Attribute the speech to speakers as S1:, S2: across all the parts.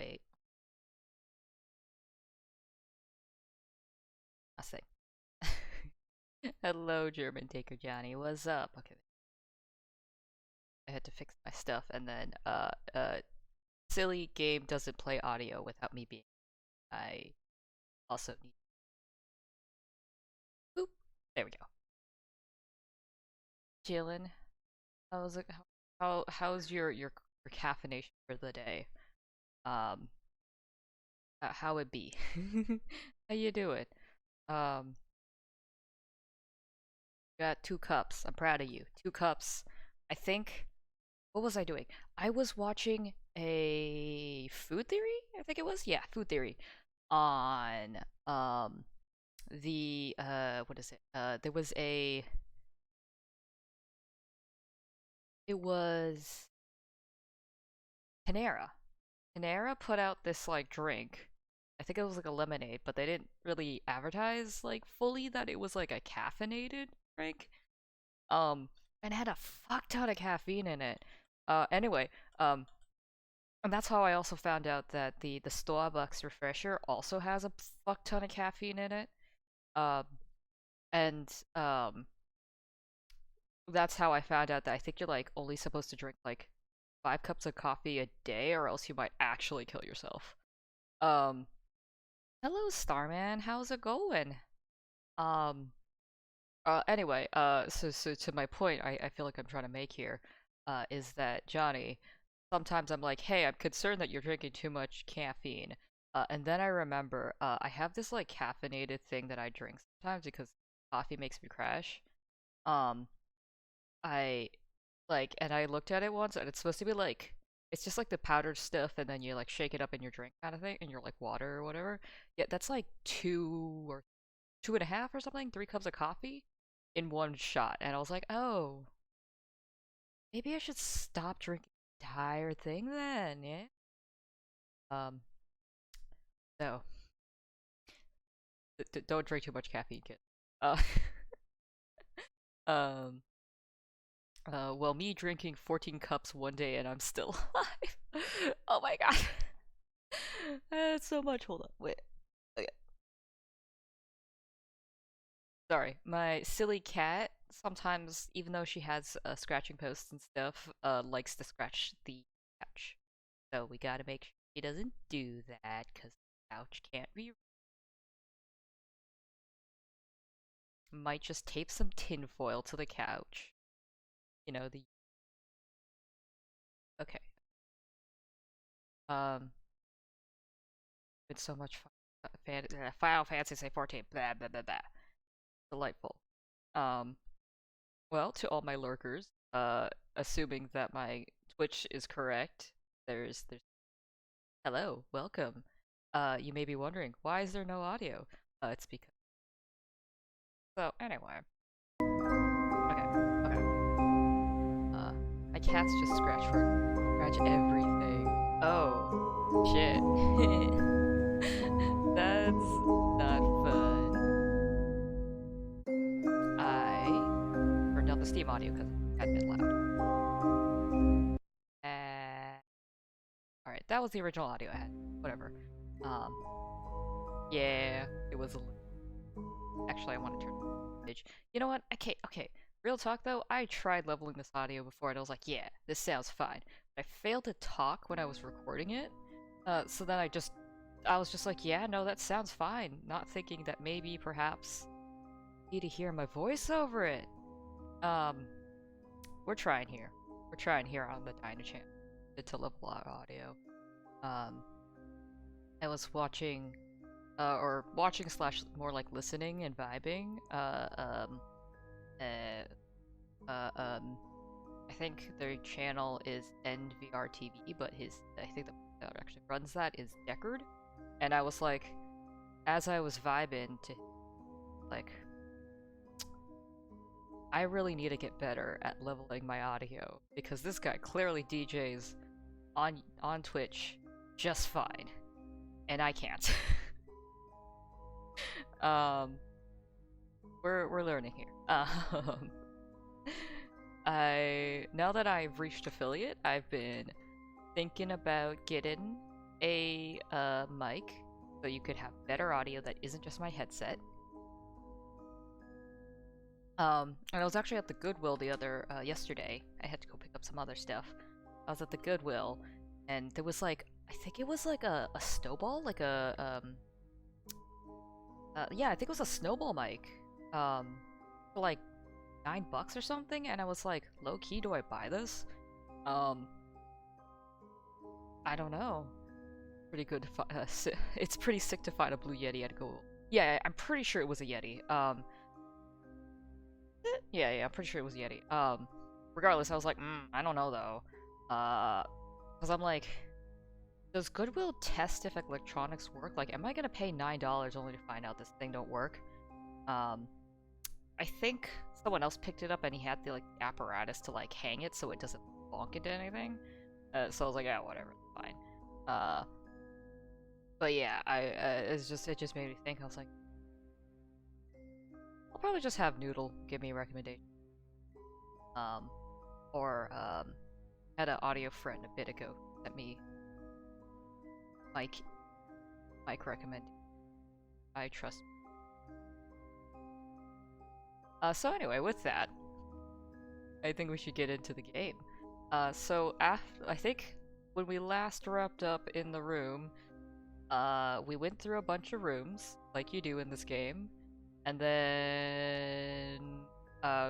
S1: Wait, nothing. Hello, German Taker Johnny. What's up? Okay, I had to fix my stuff, and then silly game doesn't play audio without me being. I also need. Boop. There we go. Jalen, how's it? How's your caffeination for the day? Um, how it be? How you doing? Um, got 2 cups. I'm proud of you. 2 cups. I think. What was I doing? I was watching a food theory. I think it was. Yeah, food theory on the what is it? There was a. It was Panera. Panera put out this like drink. I think it was like a lemonade, but they didn't really advertise like fully that it was like a caffeinated drink. Um, and had a fuck ton of caffeine in it. Anyway, um, and that's how I also found out that the Starbucks refresher also has a fuck ton of caffeine in it. Um, and that's how I found out that I think you're like only supposed to drink like 5 cups of coffee a day, or else you might actually kill yourself. Um, Hello, Starman. How's it going? Um, anyway, so to my point, I feel like I'm trying to make here, is that Johnny, sometimes I'm like, hey, I'm concerned that you're drinking too much caffeine. And then I remember, I have this like caffeinated thing that I drink sometimes because coffee makes me crash. Um, I and I looked at it once, and it's supposed to be like, it's just like the powdered stuff, and then you like shake it up in your drink kind of thing, and you're like water or whatever. Yeah, that's like 2 or 2.5 or something, 3 cups of coffee in one shot. And I was like, oh, maybe I should stop drinking the entire thing then, yeah? Um, so, don't drink too much caffeine, kid. Uh, um, well, me drinking 14 cups one day and I'm still alive. Oh my god. That's so much. Hold on, wait. Okay. Sorry, my silly cat sometimes, even though she has scratching posts and stuff, likes to scratch the couch. So we gotta make sure she doesn't do that, because the couch can't be. Might just tape some tinfoil to the couch. You know, the. Okay. Um, it's so much fun. Final Fantasy 14. Blah, blah, blah, blah. Delightful. Um, well, to all my lurkers, assuming that my Twitch is correct, there's hello, welcome. You may be wondering, why is there no audio? It's because. So anyway, okay, okay. My cats just scratch everything. Oh, shit. That's not fun. I turned down the Steam audio because it had been loud. Alright, that was the original audio I had. Whatever. Um, yeah, it was a actually, I want to turn the page. You know what? Okay, okay. Real talk though, I tried leveling this audio before and I was like, yeah, this sounds fine. But I failed to talk when I was recording it. So then I was just like, yeah, no, that sounds fine. Not thinking that maybe, perhaps, you need to hear my voice over it. Um, we're trying here. We're trying here on the Dyna channel to level out audio. Um, I was watching or watching slash more like listening and vibing. I think their channel is NVRTV, but I think that actually runs that is Deckard. And I was like, as I was vibing to, like, I really need to get better at leveling my audio because this guy clearly DJs on Twitch just fine, and I can't. um, we're learning here. Now that I've reached affiliate, I've been thinking about getting a mic so you could have better audio that isn't just my headset. And I was actually at the Goodwill yesterday. I had to go pick up some other stuff. I was at the Goodwill, and there was like, I think it was like a snowball, like yeah, I think it was a snowball mic, for like $9 or something, and I was like, low key, do I buy this? Um, I don't know. Pretty good. It's pretty sick to find a blue Yeti at Goodwill. Yeah, I'm pretty sure it was a Yeti. Yeah, I'm pretty sure it was Yeti. Regardless, I was like, I don't know though. Because I'm like, does Goodwill test if electronics work? Like, am I gonna pay $9 only to find out this thing don't work? I think someone else picked it up and he had the like apparatus to like hang it so it doesn't bonk into anything. So I was like, yeah, whatever, fine. But yeah, it just made me think. I was like, I'll probably just have Noodle give me a recommendation. Or had an audio friend a bit ago sent me Mike recommended. I trust. So anyway, with that, I think we should get into the game. So I think when we last wrapped up in the room, we went through a bunch of rooms, like you do in this game, and then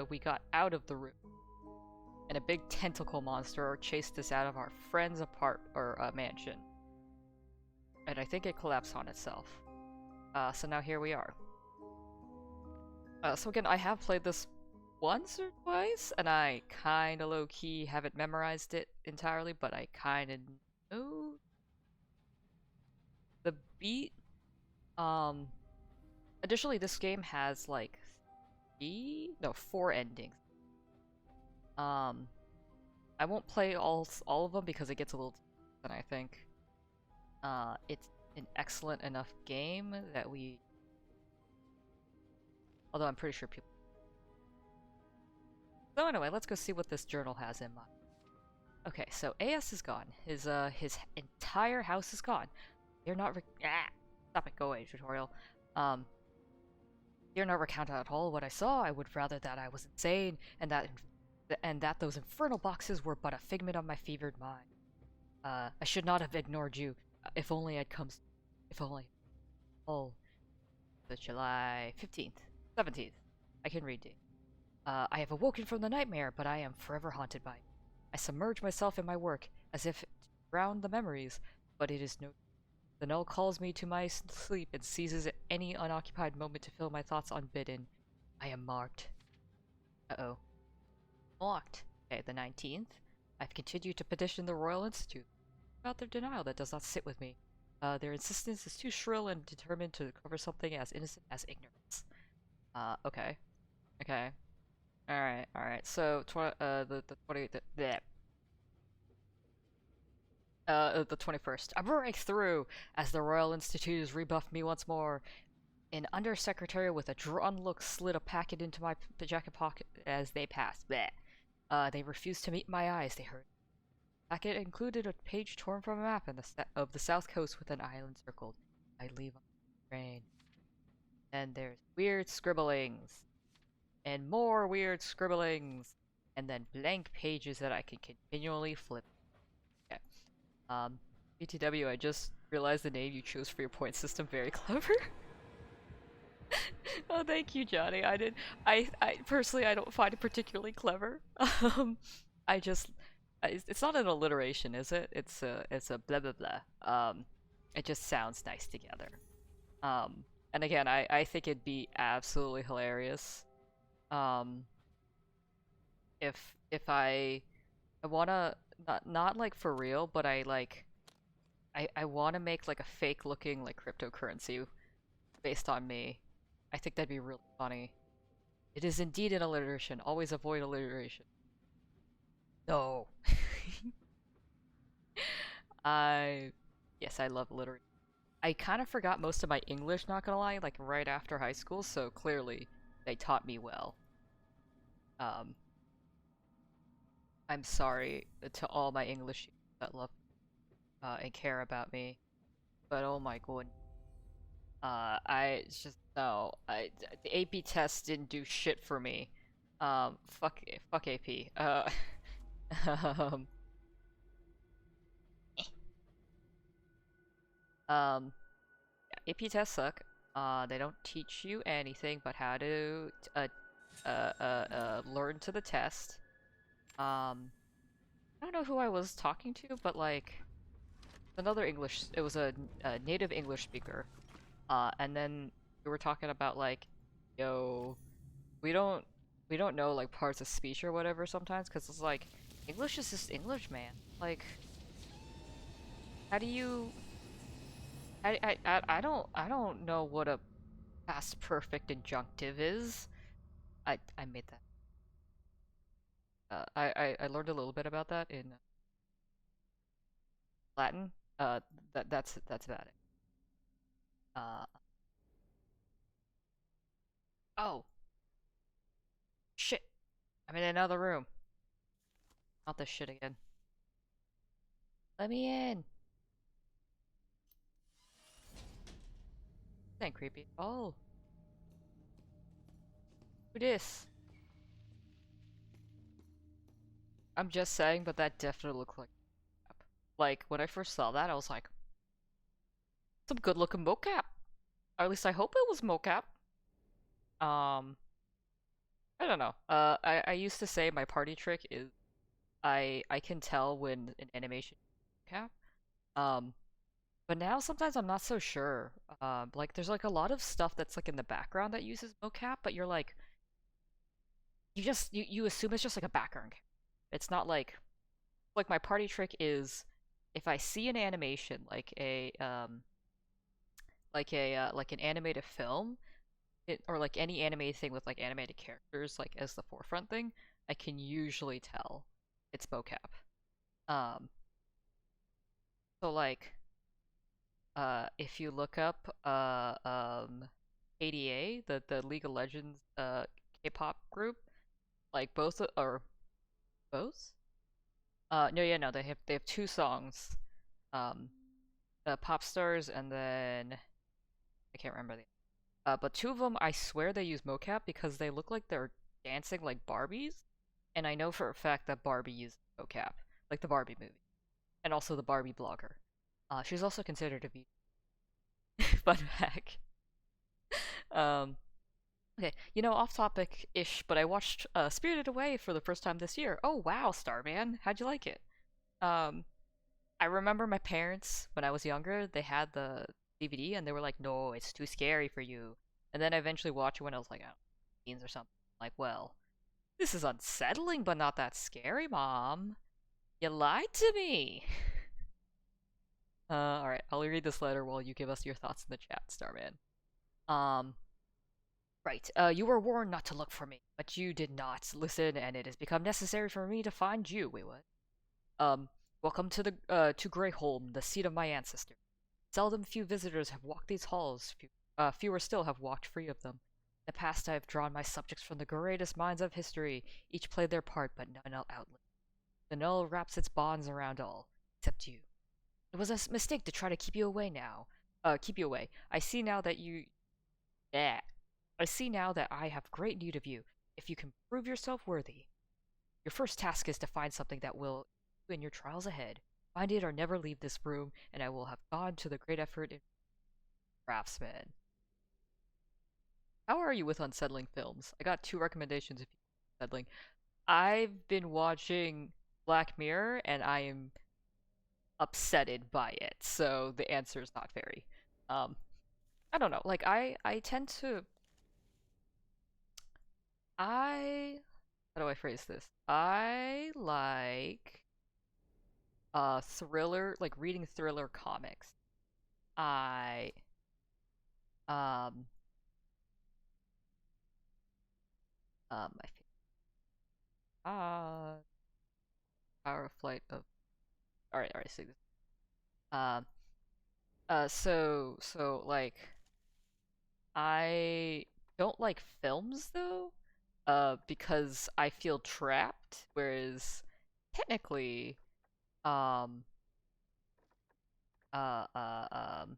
S1: we got out of the room, and a big tentacle monster chased us out of our friend's mansion. And I think it collapsed on itself. So now here we are. So again, I have played this once or twice, and I kinda low-key haven't memorized it entirely, but I kinda know the beat. Additionally, this game has like 4 endings. I won't play all of them because it gets a little and I think it's an excellent enough game that although I'm pretty sure people. So anyway, let's go see what this journal has in mind. Okay, so AS is gone. His entire house is gone. They're not stop it, go away, tutorial. Dare not recount at all what I saw. I would rather that I was insane, and that those infernal boxes were but a figment of my fevered mind. I should not have ignored you. If only I'd come. If only. Oh, the July 15th, 17th. I can read it. I have awoken from the nightmare, but I am forever haunted by it. I submerge myself in my work, as if to drown the memories, but it is no. The null calls me to my sleep and seizes any unoccupied moment to fill my thoughts unbidden. I am marked. Uh-oh. Marked. Okay, the 19th. I've continued to petition the Royal Institute about their denial that does not sit with me. Their insistence is too shrill and determined to cover something as innocent as ignorance. Okay. Okay. Alright. So, the 21st. I break through as the Royal Institute has rebuffed me once more. An undersecretary with a drawn look slid a packet into my jacket pocket as they passed. Bleh. They refused to meet my eyes, they heard. The packet included a page torn from a map of the south coast with an island circled. I leave on the train. Then there's weird scribblings. And more weird scribblings. And then blank pages that I can continually flip. Okay. BTW, I just realized the name you chose for your point system. Very clever. Oh, thank you, Johnny. I personally, I don't find it particularly clever. I just, it's not an alliteration, is it? It's a blah blah blah. It just sounds nice together. And again, I think it'd be absolutely hilarious. If I wanna not like for real, but I wanna make like a fake looking like cryptocurrency based on me. I think that'd be really funny. It is indeed an alliteration. Always avoid alliteration. No. Yes, I love alliteration. I kind of forgot most of my English, not gonna lie, like right after high school, so clearly they taught me well. I'm sorry to all my English that love. and care about me. But oh my god, I just no, the AP test didn't do shit for me. Fuck AP. Um, um, AP tests suck. They don't teach you anything but how to learn to the test. I don't know who I was talking to, but like another English. It was a native English speaker. And then we were talking about like, yo, we don't we don't know like parts of speech or whatever sometimes because it's like English is just English, man. Like, how do you? I don't know what a past perfect injunctive is. I made that. I learned a little bit about that in Latin. That's about it. Uh oh shit! I'm in another room. Not this shit again. Let me in. This ain't creepy. Oh, who dis? I'm just saying, but that definitely looked like crap. Like when I first saw that, I was like, some good looking mocap. Or at least I hope it was mocap. Um, I don't know. I used to say my party trick is I can tell when an animation is mocap. Um, but now sometimes I'm not so sure. Like there's like a lot of stuff that's like in the background that uses mocap, but you're like, you assume it's just like a background. It's not like my party trick is if I see an animation like an animated film or like any animated thing with like animated characters like as the forefront thing, I can usually tell it's mocap. Um, so like if you look up ADA, the League of Legends K-pop group, like or both? No, yeah, no, they have two songs, um, Pop Stars, and then I can't remember the. But two of them, I swear they use mocap because they look like they're dancing like Barbies, and I know for a fact that Barbie uses mocap, like the Barbie movie, and also the Barbie blogger. She's also considered a V. Fun fact. Um, okay, off topic ish, but I watched Spirited Away for the first time this year. Oh wow, Starman, how'd you like it? Um, I remember my parents when I was younger, they had the DVD and they were like, "No, it's too scary for you." And then I eventually watched it when I was like, I don't know, teens or something. Like, well, this is unsettling, but not that scary, Mom. You lied to me. All right, I'll read this letter while you give us your thoughts in the chat, Starman. Um, right. You were warned not to look for me, but you did not listen, and it has become necessary for me to find you. Wait, what? Um, welcome to the to Greyholm, the seat of my ancestors. Seldom few visitors have walked these halls, fewer still have walked free of them. In the past I have drawn my subjects from the greatest minds of history, each played their part, but none outlived. The null wraps its bonds around all, except you. It was a mistake to try to keep you away now. Keep you away. Yeah. I see now that I have great need of you. If you can prove yourself worthy, your first task is to find something that will in your trials ahead. Find it or never leave this room, and I will have gone to the great effort in Craftsman. How are you with unsettling films? I got two recommendations if you're unsettling. I've been watching Black Mirror and I am upsetted by it, so the answer is not very. Um, I don't know. Like I tend to I how do I phrase this? I like thriller, like reading thriller comics. I um I feel Power of Flight of all right, see this. Um so like I don't like films though, because I feel trapped, whereas technically, um Uh, uh, um,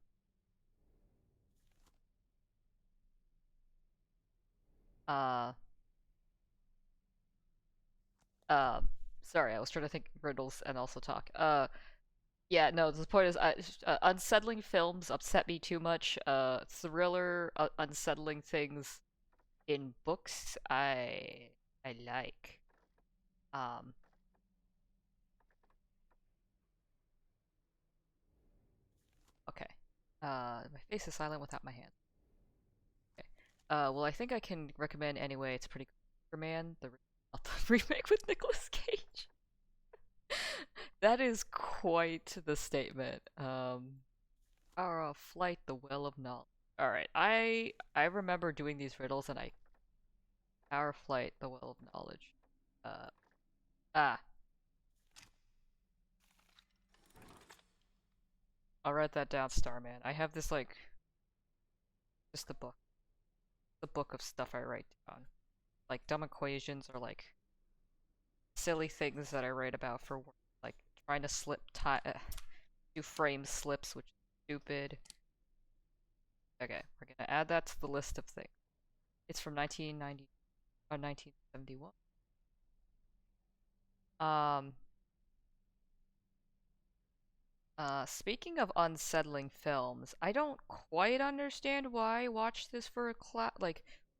S1: uh, um, sorry, I was trying to think riddles and also talk. Yeah, no, the point is, unsettling films upset me too much. Thriller, unsettling things in books, I like. Um, okay. My face is silent without my hand. Okay. Well, I think I can recommend anyway. It's pretty good. Superman, not the remake with Nicolas Cage. That is quite the statement. Our flight, the well of knowledge. All right, I remember doing these riddles, and I our flight, the well of knowledge. Uh, ah, I'll write that down, Starman. I have this like just the book of stuff I write down, like dumb equations or like silly things that I write about for work, like trying to do frame slips, which is stupid. Okay, we're gonna add that to the list of things. It's from 1990 or 1971. Um, speaking of unsettling films, I don't quite understand why I watched this for a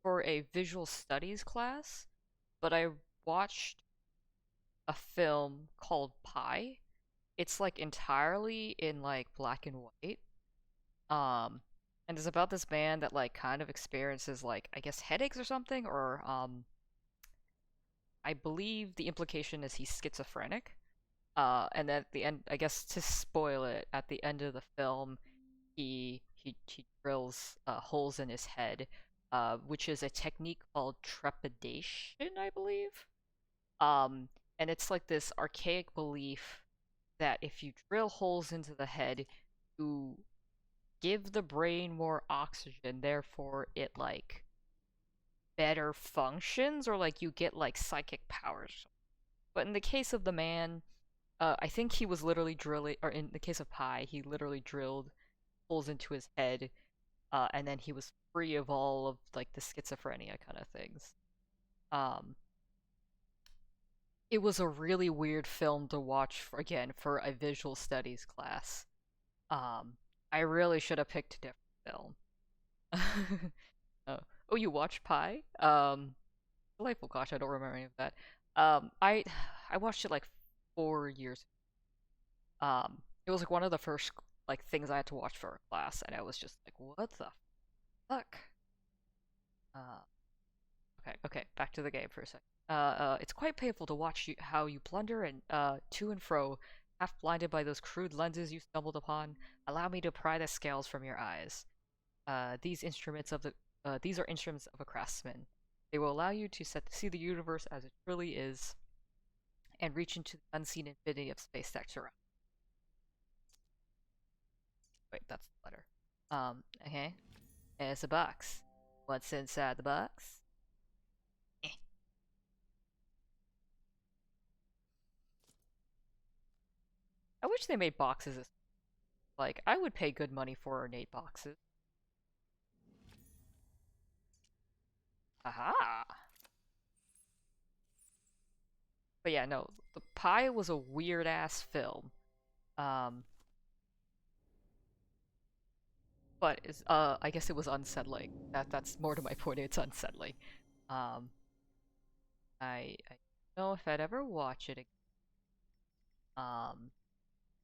S1: for a visual studies class, but I watched a film called Pi. It's like entirely in like black and white. Um, and it's about this man that like kind of experiences like I guess headaches or something, or I believe the implication is he's schizophrenic. And then at the end, I guess to spoil it, at the end of the film, he drills holes in his head, which is a technique called trepidation, I believe. Um, and it's like this archaic belief that if you drill holes into the head, you give the brain more oxygen, therefore it like better functions, or like you get like psychic powers. But in the case of the man, I think he was literally drilling, or in the case of Pi, he literally drilled holes into his head, and then he was free of all of like the schizophrenia kind of things. Um, it was a really weird film to watch again for a visual studies class. Um, I really should have picked a different film. uh, oh, you watched Pi? Delightful. Gosh, I don't remember any of that. I I watched it like 4 years. It was like one of the first like things I had to watch for a class, and I was just like, what the fuck? Uh, okay, back to the game for a second. It's quite painful to watch how you plunder and to and fro, half blinded by those crude lenses you stumbled upon. Allow me to pry the scales from your eyes. These are instruments of a craftsman. They will allow you to see the universe as it truly is, and reach into the unseen infinity of space that surrounds. Wait, that's the letter. Okay. It's a box. What's inside the box? Eh. I wish they made boxes. Like, I would pay good money for ornate boxes. Aha! But yeah, no, the Pie was a weird ass film. Um, but I guess it was unsettling. That's more to my point. It's unsettling. Um, I don't know if I'd ever watch it again.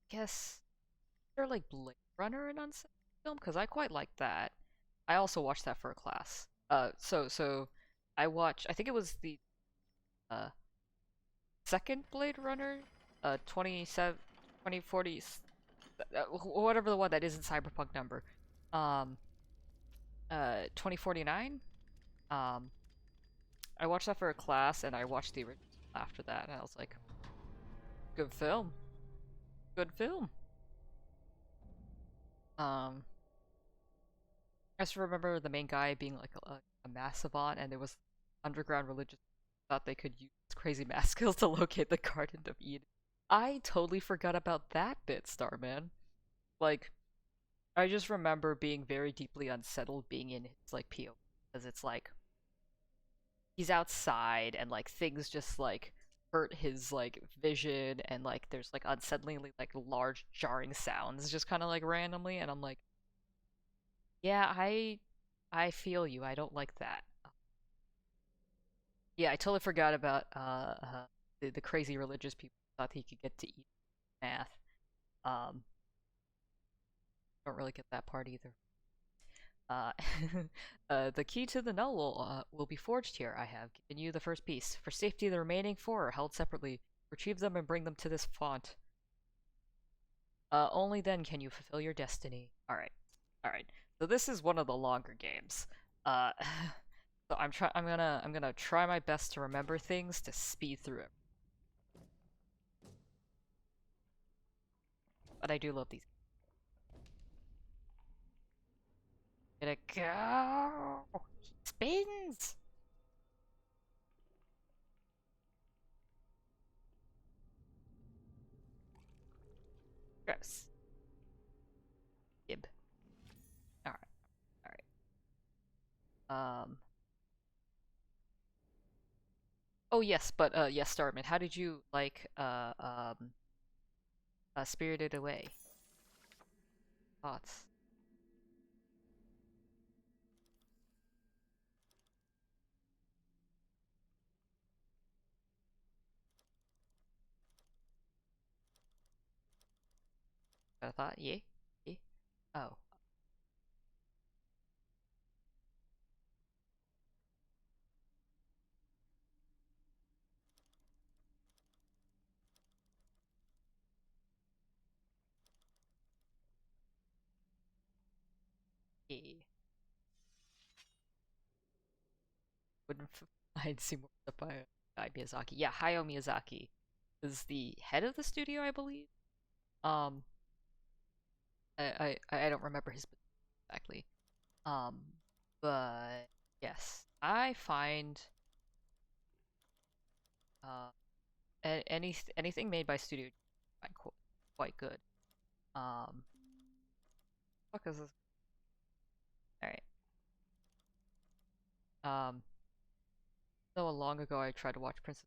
S1: Guess they're like Blade Runner an unsettling film because I quite like that. I also watched that for a class. So I watched. I think it was the uh second Blade Runner, 27, 2040, whatever the one that isn't cyberpunk number. Um, 2049. Um, I watched that for a class, and I watched the original after that, and I was like, good film, good film. Um, I just remember the main guy being like a math savant, and there was underground religious thought they could use crazy math skills to locate the Garden of Eden. I totally forgot about that bit, Starman. Like, I just remember being very deeply unsettled being in his like PO because it's like he's outside and like things just like hurt his like vision and like there's like unsettlingly like large jarring sounds just kind of like randomly and I'm like, yeah, I feel you. I don't like that. Yeah, I totally forgot about the crazy religious people who thought he could get to eat math. Um, don't really get that part either. Uh, the key to the null will be forged here. I have given you the first piece. For safety, the remaining four are held separately. Retrieve them and bring them to this font. Only then can you fulfill your destiny. Alright. Alright. So this is one of the longer games. Uh, so I'm gonna try my best to remember things to speed through it. But I do love these. Gonna go! He spins! Gross. Gib. Alright, alright. Oh yes, but yes, Starman, how did you like Spirited Away? Thoughts? Got a thought? Yeah? Yeah? Oh. Yeah. Wouldn't mind see more stuff by Miyazaki. Yeah, Hayao Miyazaki is the head of the studio, I believe. Um, I don't remember his position exactly. Um, but yes, I find uh anything made by studio I find quite good. Um, fuck is this? All right. So long ago I tried to watch Princess.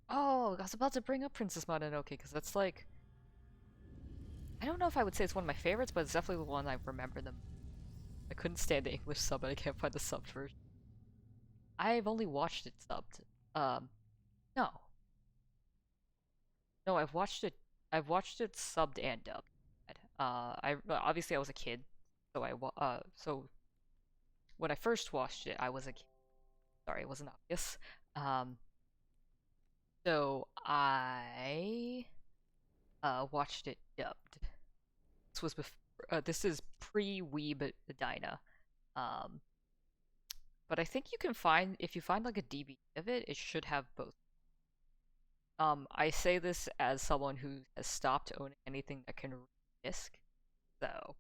S1: Oh, I was about to bring up Princess Mononoke because that's like I don't know if I would say it's one of my favorites, but it's definitely the one I remember them. I couldn't stand the English sub, and I can't find the subbed version. I've only watched it subbed. Um, no, no, I've watched it. I've watched it subbed and dubbed. Obviously I was a kid, so so when I first watched it, I was a kid. Sorry, it wasn't obvious. Um, so I watched it dubbed. This was this is pre-Weeb Dyna. Um, but I think you can find if you find like a DVD of it, it should have both. I say this as someone who has stopped owning anything that can read disc. So,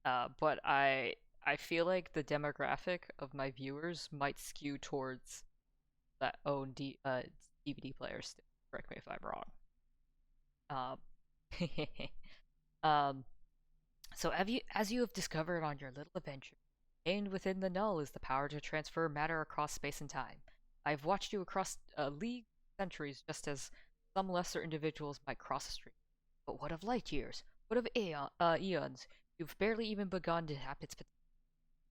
S1: but I feel like the demographic of my viewers might skew towards that own DVD players. Still. Correct me if I'm wrong. Um, um, so as you have discovered on your little adventure, contained within the null is the power to transfer matter across space and time. I've watched you across league centuries just as some lesser individuals might cross a stream. But what of light years? What of eons? You've barely even begun to tap its potential.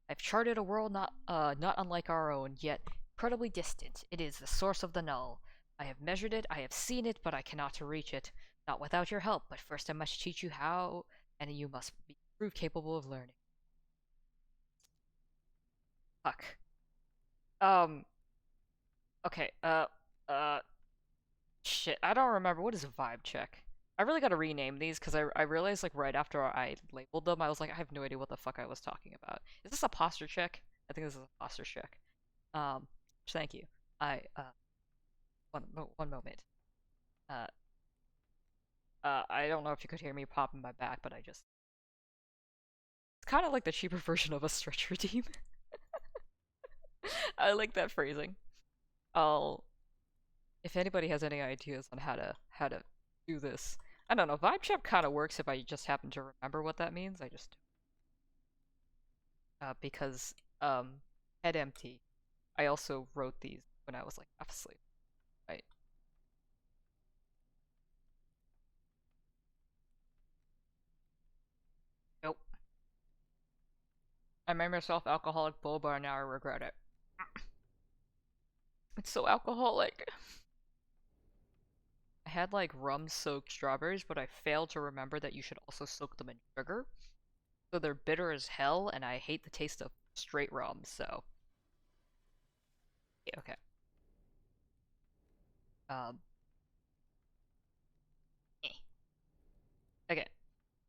S1: I've charted a world not unlike our own, yet incredibly distant. It is the source of the null. I have measured it, I have seen it, but I cannot reach it. Not without your help, but first I must teach you how, and you must be proved capable of learning. Fuck. Um, okay, uh, shit, I don't remember. What is a vibe check? I really gotta rename these because I realized like right after I labeled them, I was like, I have no idea what the fuck I was talking about. Is this a posture check? I think this is a posture check. Um, thank you. I one moment. Uh, I don't know if you could hear me popping my back, but I just it's kind of like the cheaper version of a stretch redeem. I like that phrasing. I'll if anybody has any ideas on how to do this, I don't know. Vibe check kind of works if I just happen to remember what that means. I just because head empty. I also wrote these when I was like half asleep. Right? Nope. I made myself alcoholic boba and now I regret it. It's so alcoholic. I had like rum soaked strawberries, but I failed to remember that you should also soak them in sugar. So they're bitter as hell, and I hate the taste of straight rum, so. Yeah, okay. Um, eh. Okay,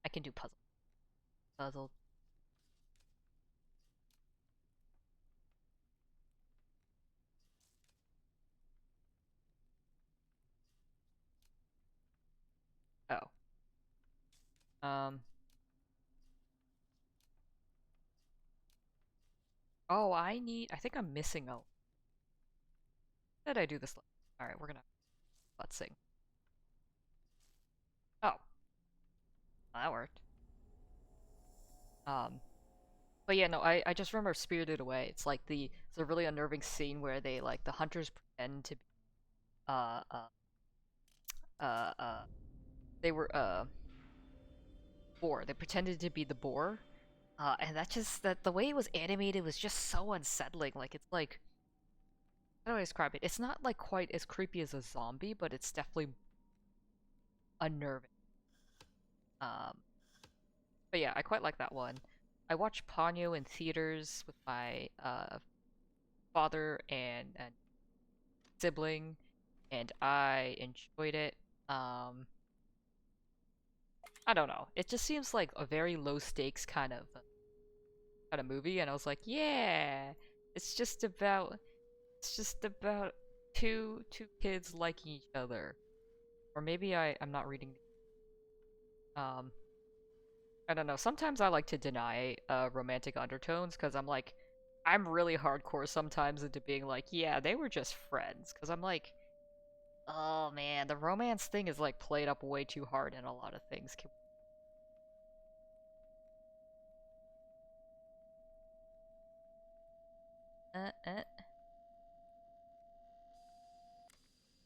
S1: I can do puzzle. Puzzle. Oh. Um. Oh, I think I'm missing a. Did I do this? Alright, we're gonna. Let's sing. Oh, that worked. Um. But yeah, no, I just remember Spirited Away. It's a really unnerving scene where the hunters pretend to be, uh, uh, uh, uh, they were, boar. They pretended to be the boar. And the way it was animated was just so unsettling. Like, it's like, how do I describe it? It's not like quite as creepy as a zombie, but it's definitely unnerving. Um, but yeah, I quite like that one. I watched Ponyo in theaters with my father and sibling, and I enjoyed it. Um, I don't know. It just seems like a very low stakes kind of movie, and I was like, yeah, it's just about it's just about two kids liking each other. Or maybe I'm not reading. Um, I don't know. Sometimes I like to deny romantic undertones because I'm really hardcore sometimes into being like, yeah, they were just friends. Because I'm like, oh man, the romance thing is like played up way too hard in a lot of things. Uh.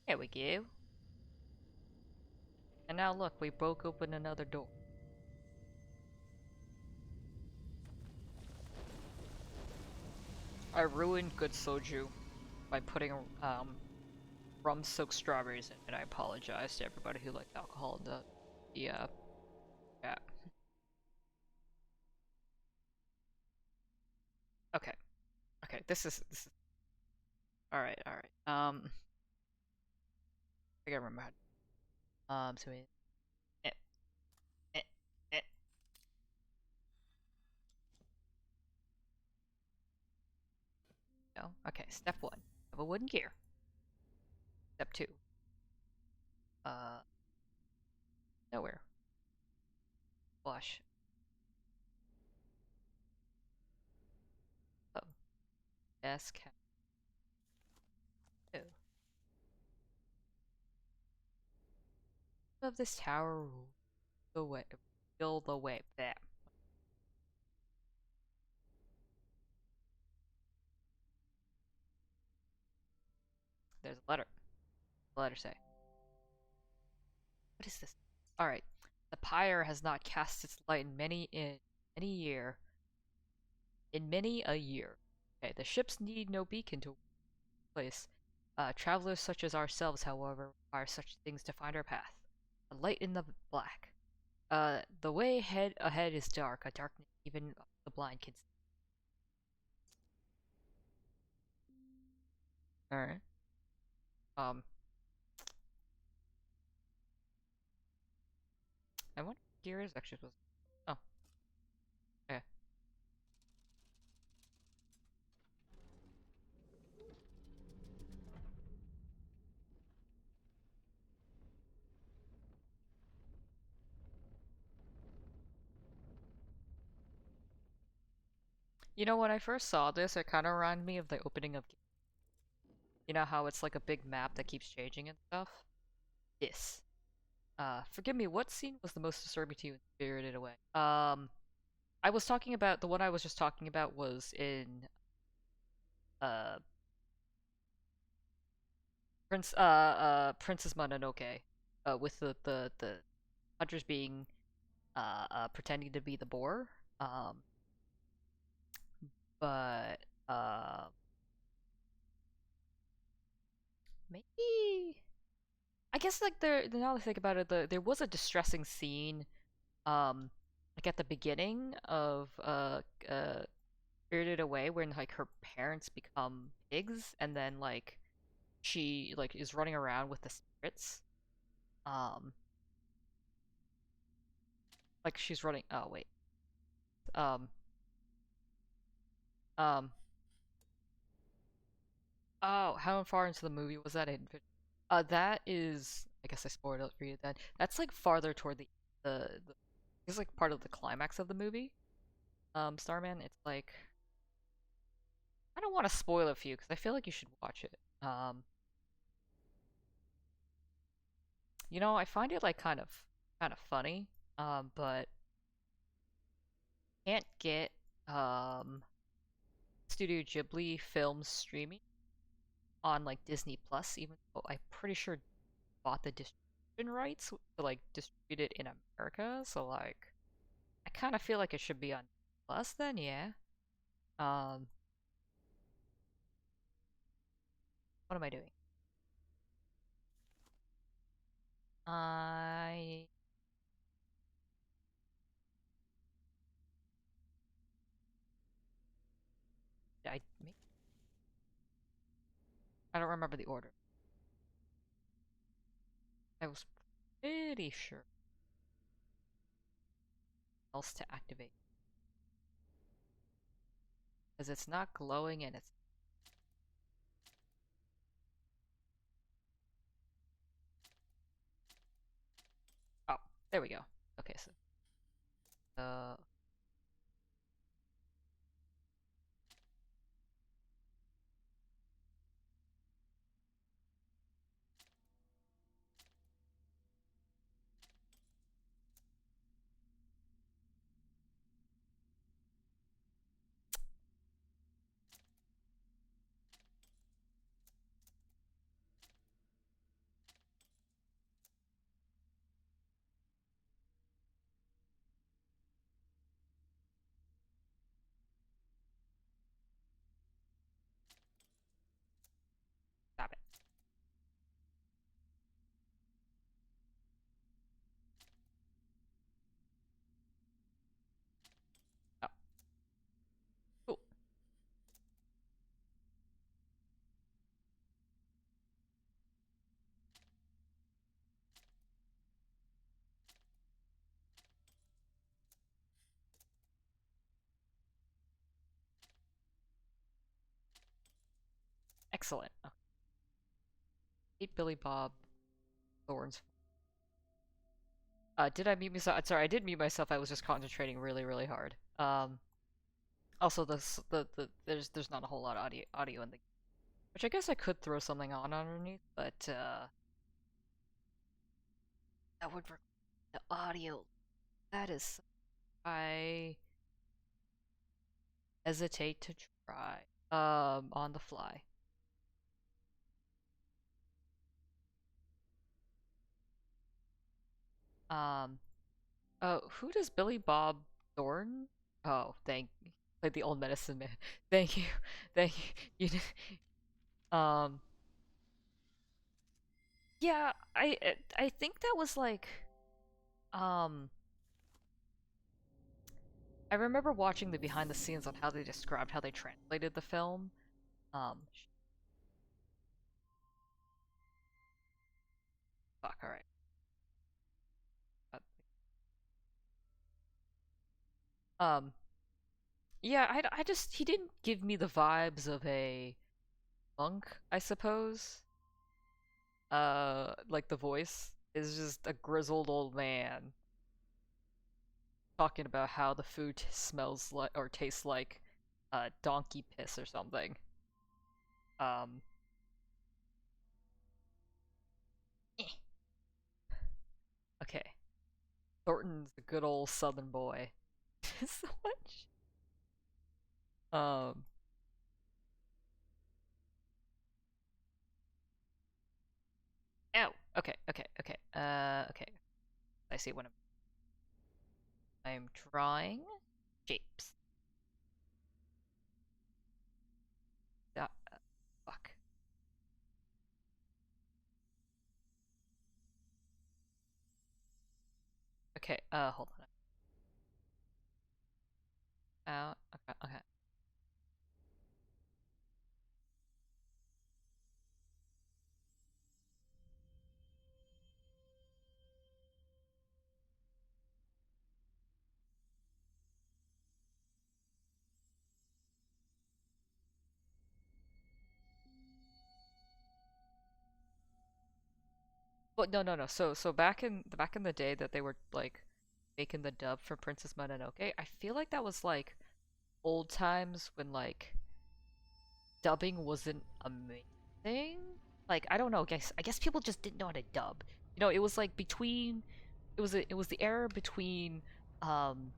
S1: There we go. And now look, we broke open another door. I ruined good soju by putting rum-soaked strawberries in, and I apologize to everybody who liked alcohol in the yeah. Okay, okay, this is all right, all right. I gotta remember so we eh, eh, eh. No, okay. Step one, have a wooden gear. Step two, uh, nowhere. Flush. Oh, desk. Oh, of this tower, the way, fill the way. There. There's a letter. The letter say. What is this? Alright. The pyre has not cast its light in many year in many a year. Okay, the ships need no beacon to place. Travelers such as ourselves, however, require such things to find our path. A light in the black. The way ahead is dark, a darkness even the blind can see. Alright. Um, I wonder what gear is actually supposed to. Oh, okay. You know, when I first saw this, it kind of reminded me of the opening of. You know how it's like a big map that keeps changing and stuff? This. Forgive me, what scene was the most disturbing to you in Spirited Away? I was talking about the one I was just talking about was in uh Princess Mononoke, with the hunters being pretending to be the boar. Um, but maybe I guess like now that I think about it, there was a distressing scene like at the beginning of Spirited Away when like her parents become pigs and then like she like is running around with the spirits. Um like she's running oh wait. Um um oh, how far into the movie was that in? That is I guess I spoiled it for you then. That's like farther toward the it's like part of the climax of the movie. Starman, it's like I don't want to spoil it for you because I feel like you should watch it. I find it like kind of funny, but can't get Studio Ghibli films streaming on like Disney Plus, even though I'm pretty sure bought the distribution rights to like distribute it in America. So like, I kind of feel like it should be on Plus then, yeah. Um, what am I doing? I I I don't remember the order. I was pretty sure else to activate because it's not glowing and it's oh there we go. Okay, so stop it. Oh, cool. Excellent. Oh, hate Billy Bob Thorne's. Did I mute myself? Sorry, I did mute myself. I was just concentrating really, really hard. Also, there's not a whole lot of audio in the, which I guess I could throw something on underneath, but that would require the audio. That is, I hesitate to try. On the fly. Um, who does Billy Bob Thorne? Oh, like the old medicine man. Thank you, thank you. Um, yeah, I think that was like, um, I remember watching the behind the scenes on how they described how they translated the film. Um, fuck, all right. Um, yeah, I just he didn't give me the vibes of a monk, I suppose. Like the voice is just a grizzled old man talking about how the food smells like or tastes like donkey piss or something. Um, eh. Okay. Thornton's a good old southern boy. So much. Um. Oh. Okay. Okay. Okay. Okay. I see what I'm drawing shapes. Fuck. Okay. Hold on. Okay. Okay. But no, no, no. So back in the day that they were like making the dub for Princess Mononoke, I feel like that was like old times when like dubbing wasn't amazing. Like I don't know, I guess people just didn't know how to dub. You know, it was like between it was the era between um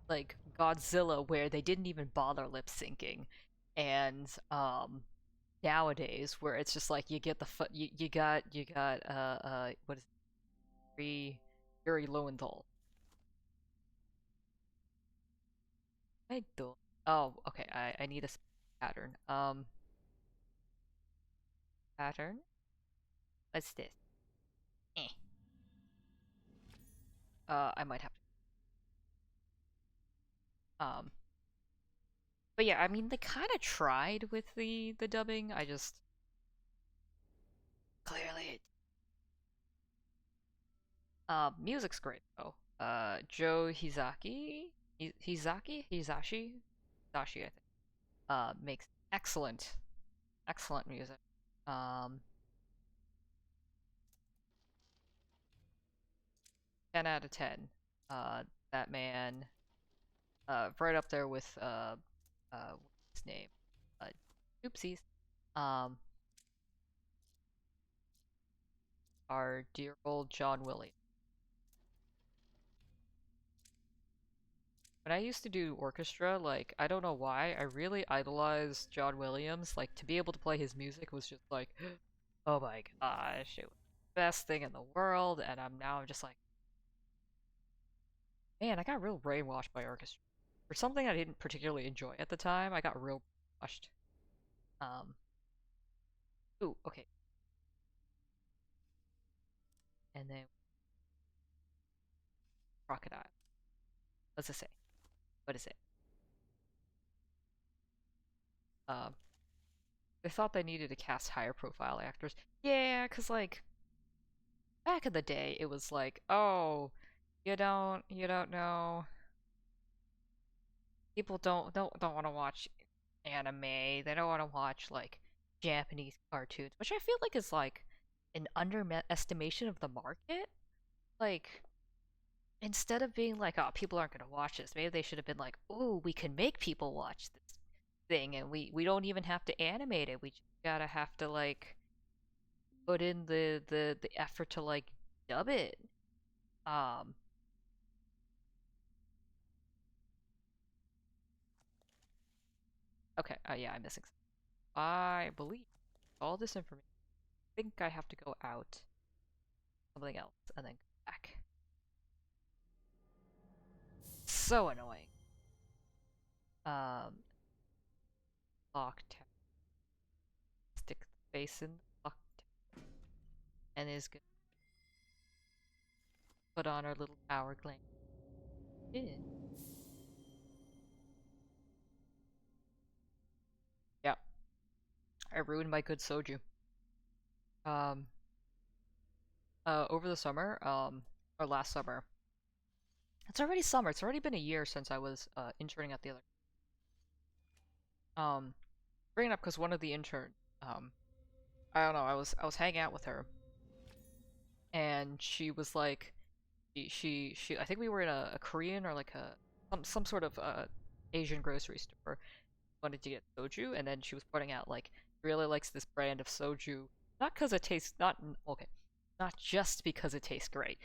S1: like Godzilla where they didn't even bother lip syncing and nowadays where it's just like you get the you got what is it, Yuri Lowenthal. I don't. Oh, okay. I need a pattern. Pattern. What's this? Eh. I might have to. But yeah, I mean they kind of tried with the dubbing. I just clearly. Music's great though. Joe Hizaki, Hizashi, I think. Makes excellent music. Um, 10 out of 10. That man, right up there with what's his name? Uh, oopsies. Um, our dear old John Williams. When I used to do orchestra, like I don't know why, I really idolized John Williams. Like to be able to play his music was just like, oh my gosh, it was the best thing in the world. And I'm just like, man, I got real brainwashed by orchestra. For something I didn't particularly enjoy at the time, I got real brainwashed. Um, ooh, okay. And then crocodile. What's it say? What is it? Um, they thought they needed to cast higher profile actors. Yeah, cause like back in the day, it was like, oh, you don't know. People don't want to watch anime. They don't want to watch like Japanese cartoons, which I feel like is like an underestimation of the market. Like instead of being like, oh, people aren't gonna watch this, maybe they should have been like, oh, we can make people watch this thing, and we don't even have to animate it. We just gotta have to like put in the effort to like dub it. Um, okay, yeah, I'm missing. I believe all this information. I think I have to go out something else and then come back. So annoying. Um, lock tab. Stick the face in the lock tab and is gonna put on our little power gland. Yeah. Yeah, I ruined my good soju. Um, over the summer, or last summer. It's already summer. It's already been a year since I was interning at the other. Um, bringing up because one of the interns, I don't know. I was hanging out with her, and she was like, she. I think we were in a Korean or like a some sort of Asian grocery store. Wanted to get soju, and then she was pointing out like she really likes this brand of soju, not because it tastes not okay. not just because it tastes great,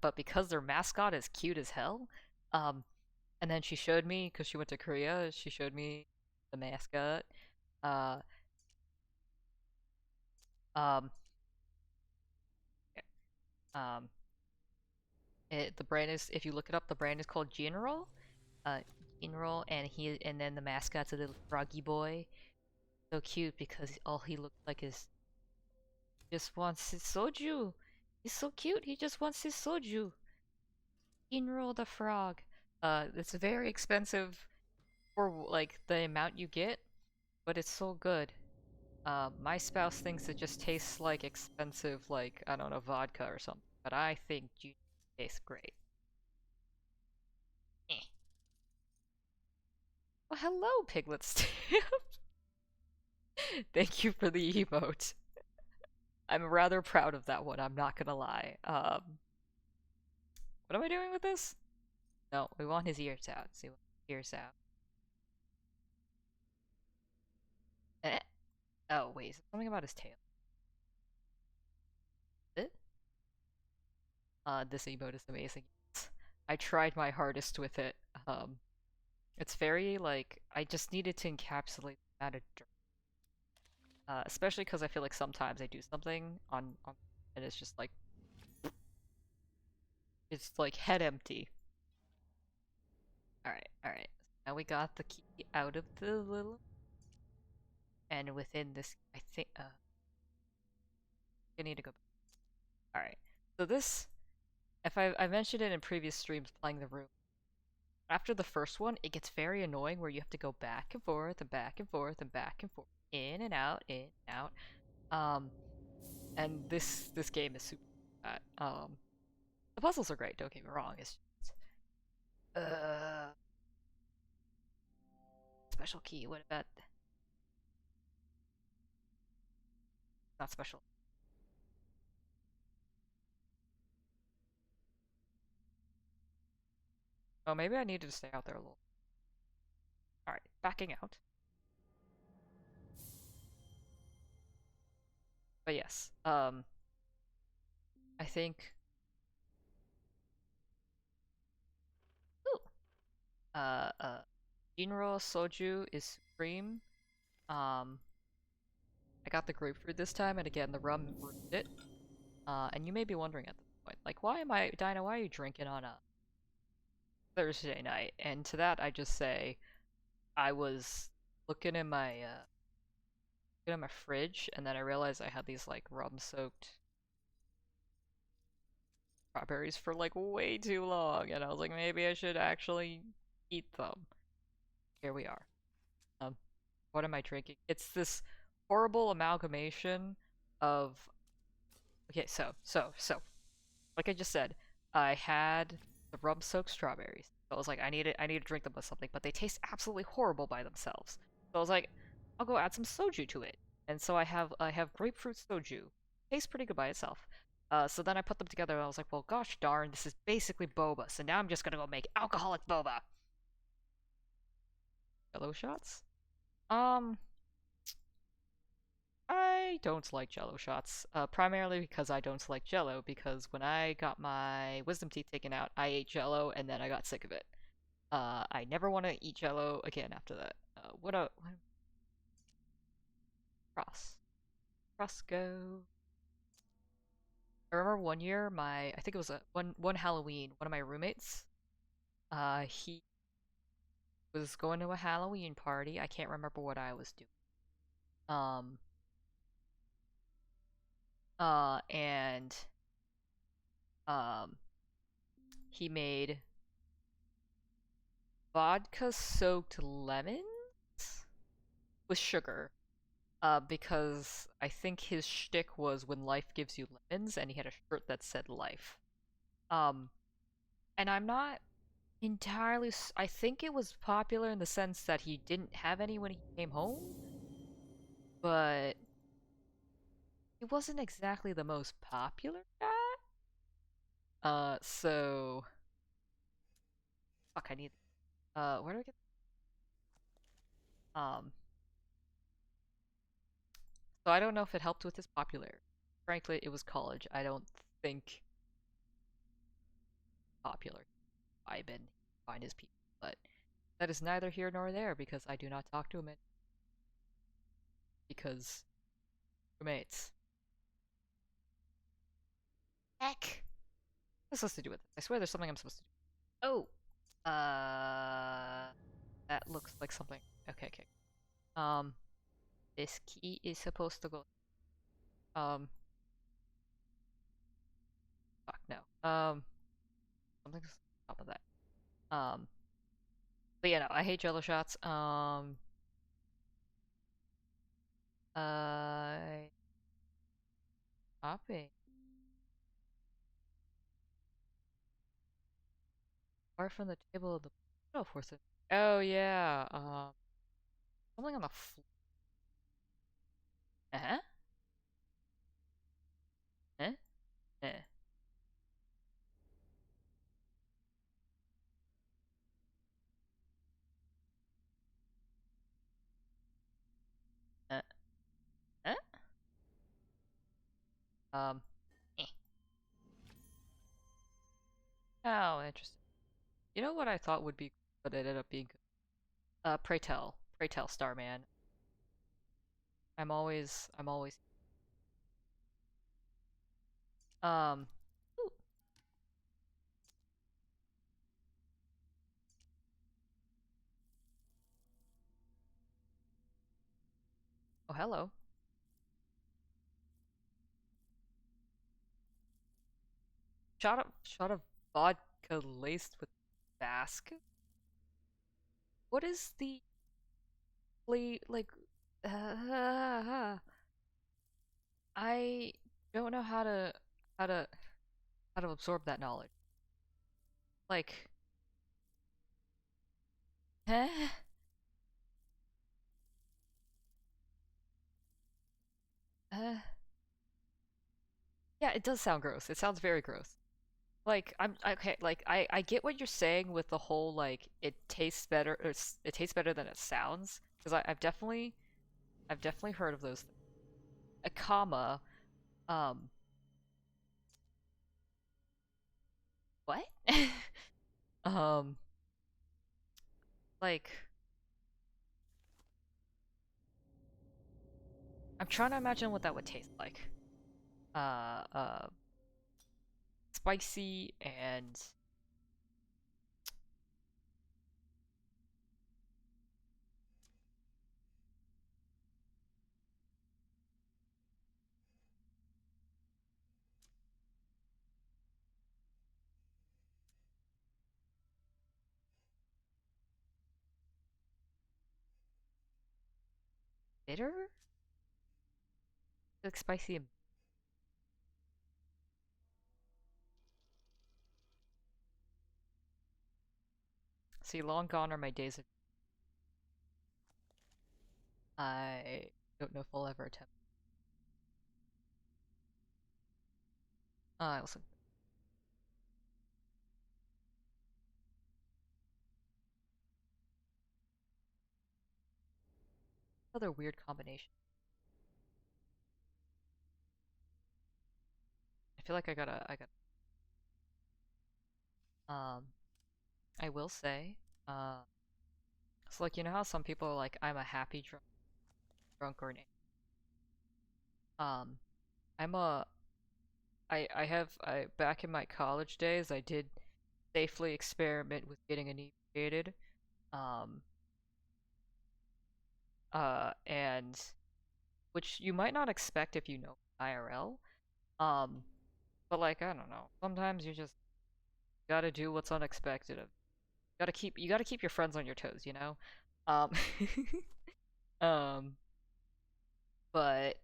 S1: but because their mascot is cute as hell. Um, and then she showed me because she went to Korea. She showed me the mascot. Uh, um, um, the brand is, if you look it up, the brand is called General. Uh, General, and then the mascot's a little froggy boy. So cute because all he looks like is just wants his soju. He's so cute. He just wants his soju. General the frog. It's very expensive for like the amount you get, but it's so good. My spouse thinks it just tastes like expensive, like, I don't know, vodka or something. But I think G tastes great. Eh. Well, hello, Piglet Stamp. Thank you for the emote. I'm rather proud of that one, I'm not gonna lie. What am I doing with this? No, we want his ears out. See what ears out. Eh. Oh, wait, something about his tail. Eh? This emote is amazing. I tried my hardest with it. It's very, like, I just needed to encapsulate the amount of dirt. Especially because I feel like sometimes I do something on and it's like head empty. Alright, alright. Now we got the key out of the little, and within this, I think, I need to go back. Alright. So this, if I mentioned it in previous streams playing the room, after the first one, it gets very annoying where you have to go back and forth and back and forth and back and forth, in and out. Um, and this game is super that. The puzzles are great. Don't get me wrong. It's just, special key. What about not special? Oh, maybe I needed to stay out there a little. All right, backing out. But yes, I think. Ooh, uh, uh, Jinro Soju is supreme. Um, I got the grapefruit this time, and again, the rum ruined it. And you may be wondering at this point, like, why am I, Dinah? Why are you drinking on a Thursday night? And to that, I just say, I was looking in my fridge, and then I realized I had these like rum-soaked strawberries for like way too long, and I was like, maybe I should actually eat them. Here we are. Um, what am I drinking? It's this horrible amalgamation of. Okay, so, like I just said, I had the rum-soaked strawberries. So I was like, I need to drink them with something, but they taste absolutely horrible by themselves. So I was like, I'll go add some soju to it. And so I have grapefruit soju. Tastes pretty good by itself. So then I put them together and I was like, well, gosh darn, this is basically boba. So now I'm just gonna go make alcoholic boba. Jello shots? Um, I don't like Jello shots. Primarily because I don't like Jello. Because when I got my wisdom teeth taken out, I ate Jello and then I got sick of it. I never want to eat Jello again after that. What cross Crosco. I remember one year, I think it was one Halloween. One of my roommates, he was going to a Halloween party. I can't remember what I was doing. Um, and um, he made vodka soaked lemons with sugar. Because I think his shtick was when life gives you lemons, and he had a shirt that said life. Um, and I'm not entirely. I think it was popular in the sense that he didn't have any when he came home, but he wasn't exactly the most popular guy. So fuck, I need. Where do I get? Um, so I don't know if it helped with his popularity. frankly, it was college. I don't think popular. I've been find his people, but that is neither here nor there because I do not talk to him because roommates. Heck. What's supposed to do with this? I swear there's something I'm supposed to do. Oh, that looks like something. Okay, okay. Um, this key is supposed to go. Um, fuck no. Something's on top of that. Um, but yeah, no, I hate jello shots. Uh, Hopping far from the table of the oh, force it. Oh yeah. Something on the floor. Uh-huh. Eh? Eh. Eh. Eh? Um. Eh. Oh, interesting. You know what I thought would be, but it ended up being good. Pray tell, Starman. I'm always. Um. Ooh. Oh, hello. Shot of vodka laced with Basque. What is the like? Uh, I don't know how to how to absorb that knowledge. Like, eh? Uh, yeah, it does sound gross. It sounds very gross. Like, I'm okay. Like, I get what you're saying with the whole like it tastes better. Or it tastes better than it sounds. Because I've definitely heard of those things. A comma. Um, what? um, like I'm trying to imagine what that would taste like. Uh, uh, Spicy and bitter. Like spicy and see. Long gone are my days of. I don't know if I'll ever attempt. Also another weird combination. I feel like I got. Um, I will say, uh, so like you know how some people are like, I'm a happy drunk or an. Um, I'm a. I have I back in my college days, I did safely experiment with getting inebriated. Um, and which you might not expect if you know IRL. Um, but like I don't know, sometimes you just gotta do what's unexpected. You gotta keep your friends on your toes, you know. Um, um, but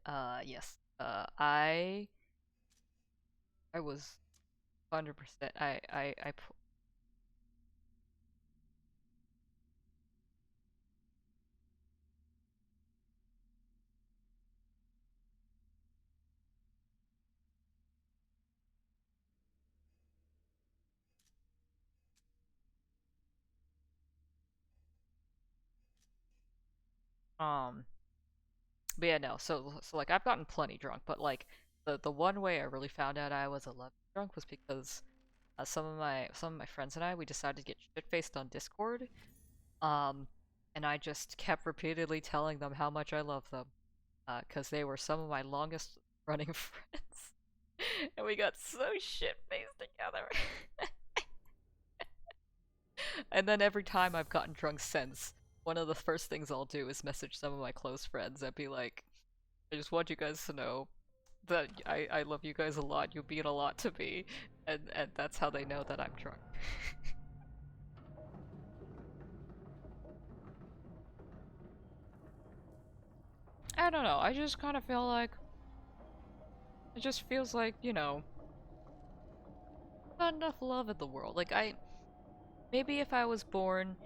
S1: yes, I was 100%. but yeah, no. So like I've gotten plenty drunk, but like the one way I really found out I was a love drunk was because some of my friends and I we decided to get shit faced on Discord. Um, and I just kept repeatedly telling them how much I love them, because they were some of my longest running friends, and we got so shit faced together. And then every time I've gotten drunk since, one of the first things I'll do is message some of my close friends and be like, I just want you guys to know that I love you guys a lot, you mean a lot to me, and that's how they know that I'm drunk. I don't know, I just kind of feel like, it just feels like, not enough love in the world. Like, maybe if I was born,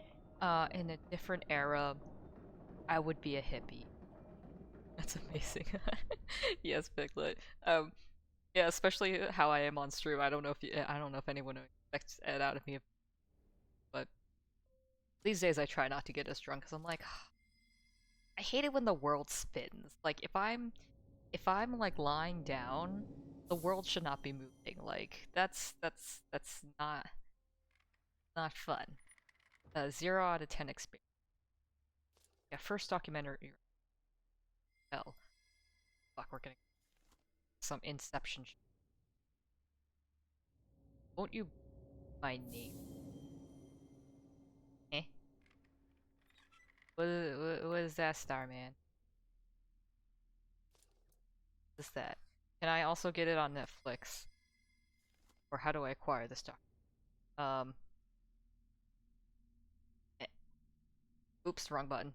S1: in a different era, I would be a hippie. That's amazing. Yes, Piglet. Yeah, especially how I am on stream. I don't know if anyone expects it out of me, but these days I try not to get as drunk because I'm like, I hate it when the world spins. Like if I'm like lying down, the world should not be moving. Like that's not fun. 0 out of 10 experience. Yeah, first documentary. Hell, fuck, we're getting some Inception. Won't you my name? Eh? What is that, Starman? What is that? Can I also get it on Netflix? Or how do I acquire this doc? Um, eh, oops, wrong button.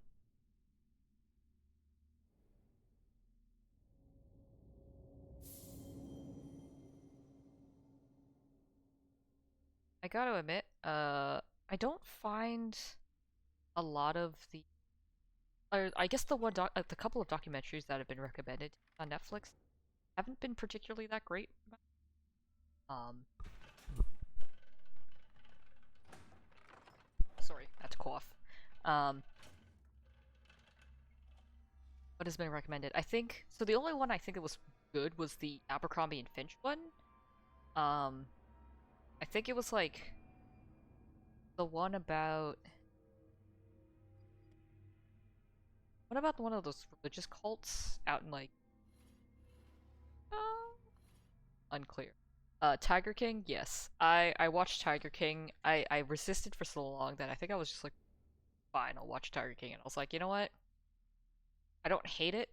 S1: I gotta admit, I don't find a lot of the, or I guess the couple of documentaries that have been recommended on Netflix haven't been particularly that great. Um, sorry, I had to cough. Um, what has been recommended? I think so. The only one I think that was good was the Abercrombie and Finch one. Um, I think it was like the one about what about one of those religious cults out in like uh, unclear. Tiger King, yes. I watched Tiger King. I resisted for so long that I think I was just like, fine, I'll watch Tiger King. And I was like, you know what? I don't hate it.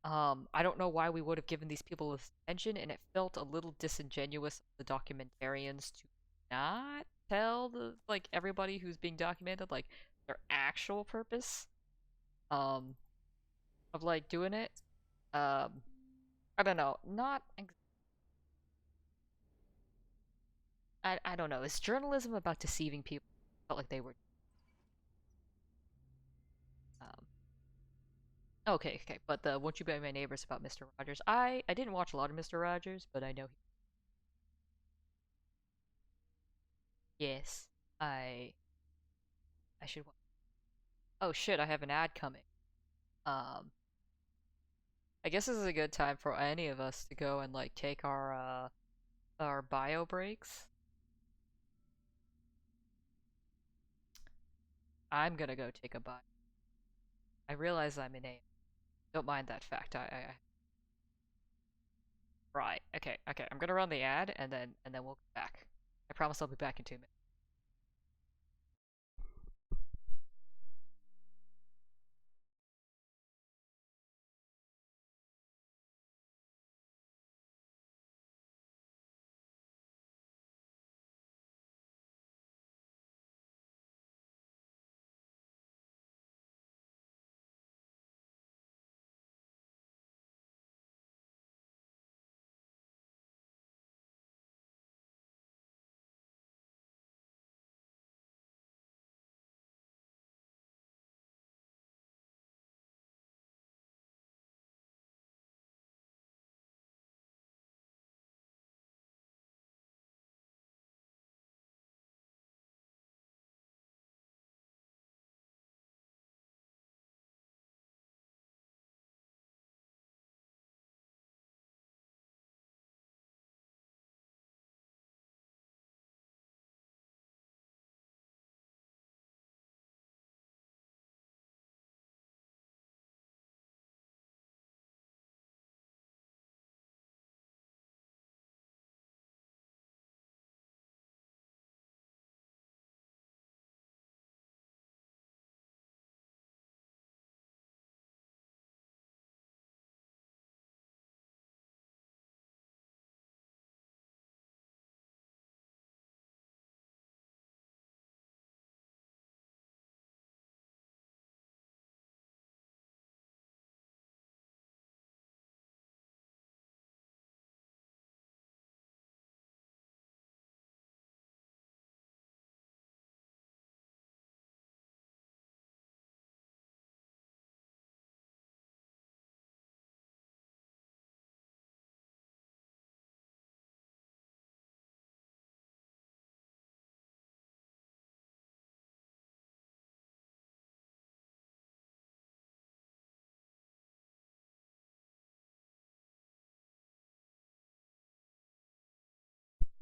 S1: I don't know why we would have given these people this attention, and it felt a little disingenuous of the documentarians to not tell the like everybody who's being documented like their actual purpose um of like doing it. Um, I don't know. Not I don't know. Is journalism about deceiving people? Felt like they were. Um, okay, okay. But the Won't You Be My Neighbors about Mr. Rogers. I didn't watch a lot of Mr. Rogers, but I know. Yes, I I should. Oh shit! I have an ad coming. Um, I guess this is a good time for any of us to go and like take our bio breaks. I'm gonna go take a bio. I realize I'm in a. Don't mind that fact. Right. Okay. Okay. I'm gonna run the ad and then we'll be back. I promise I'll be back in 2 minutes.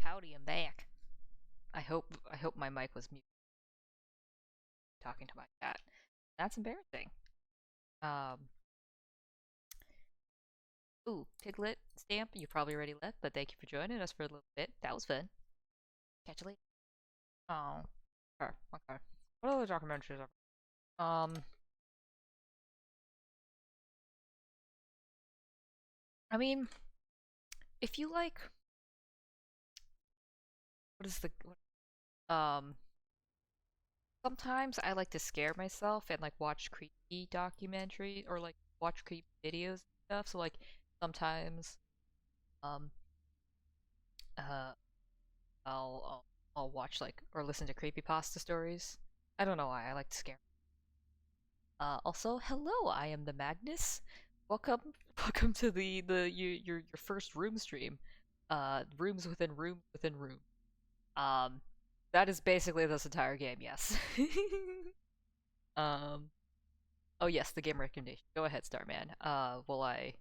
S1: Howdy, I'm back. I hope my mic was mute talking to my cat. That's embarrassing. Um Piglet stamp, you probably already left, but thank you for joining us for a little bit. That was fun. Catch you later. Oh. Okay, okay. What other documentaries are I mean, if you like what is the sometimes I like to scare myself and like watch creepy documentary or like watch creepy videos and stuff. So like sometimes um uh I'll I'll, I'll watch like or listen to creepypasta stories. I don't know why I like to scare. Also, hello, I am the Magnus. Welcome, welcome to your first room stream. Rooms within room within room. Um, that is basically this entire game. Yes. um. Oh yes, the game recommendation. Go ahead, Starman. Will I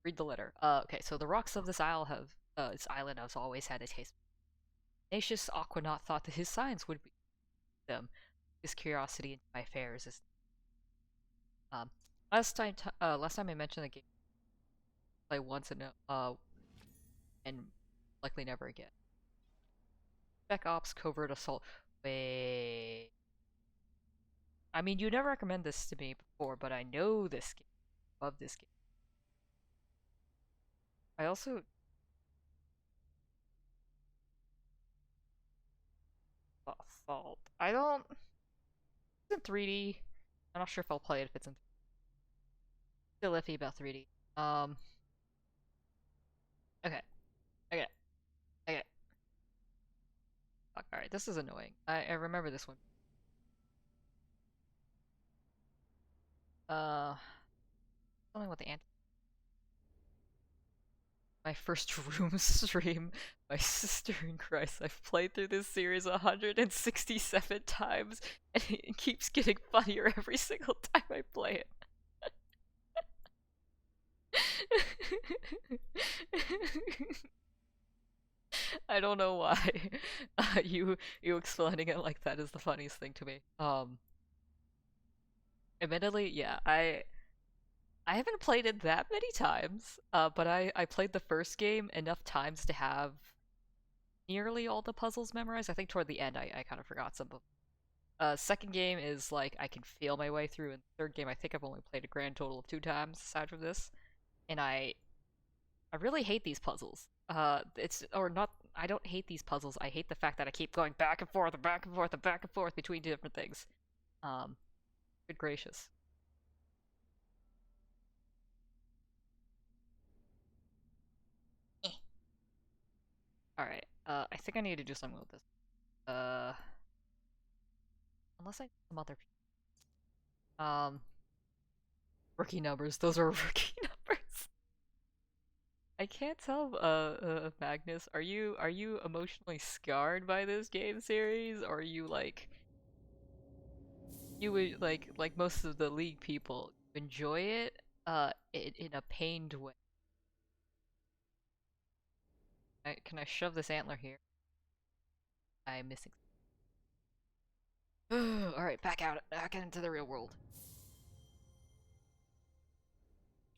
S1: read the letter? Okay. So the rocks of this island has always had a taste. Ignatius Aquanaut thought that his science would be them. His curiosity into my affairs is um. Last time I mentioned the game, play once and likely never again. Spec Ops Covert Assault. Wait. I mean, you never recommend this to me before, but I know this game. Love this game. I also Assault. I don't. It's in 3D. I'm not sure if I'll play it if it's in. Still iffy about 3D. Okay. Okay. Okay. Fuck. All right. This is annoying. I remember this one. Uh, something with the anti. My first room stream. My sister in Christ. I've played through this series 167 times, and it keeps getting funnier every single time I play it. I don't know why. You explaining it like that is the funniest thing to me. Admittedly, yeah, I haven't played it that many times. But I played the first game enough times to have nearly all the puzzles memorized. I think toward the end I kind of forgot some. Second game is like I can feel my way through, and third game I think I've only played a grand total of 2 times aside from this, and I really hate these puzzles. It's or not. I don't hate these puzzles. I hate the fact that I keep going back and forth and back and forth and back and forth between different things. Um, good gracious. Eh. All right. I think I need to do something with this. Uh, unless I some other. Rookie numbers. Those are rookie numbers. I can't tell. Magnus, are you emotionally scarred by this game series, or are you like you would like most of the league people enjoy it in a pained way? Can I shove this antler here? I'm missing. All right, back into the real world.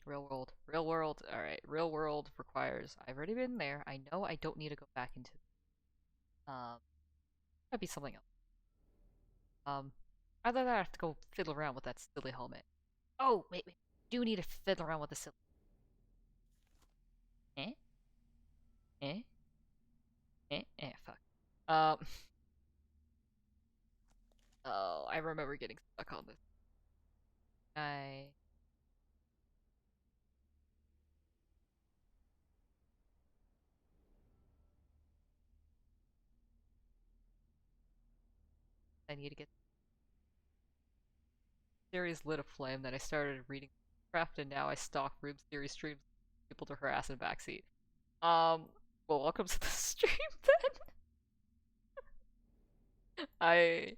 S1: Real world, real world. All right, real world requires. I've already been there. I know I don't need to go back into. Um, might be something else. Um, either that, I have to go fiddle around with that silly helmet. Oh, wait. Do need to fiddle around with the silly. Eh? Eh? Fuck. Um. Oh, I remember getting stuck on this. I I need to get series lit a flame. Then I started reading craft, and now I stalk room series streams people to harass in backseat. Um. Well, welcome to the stream then. I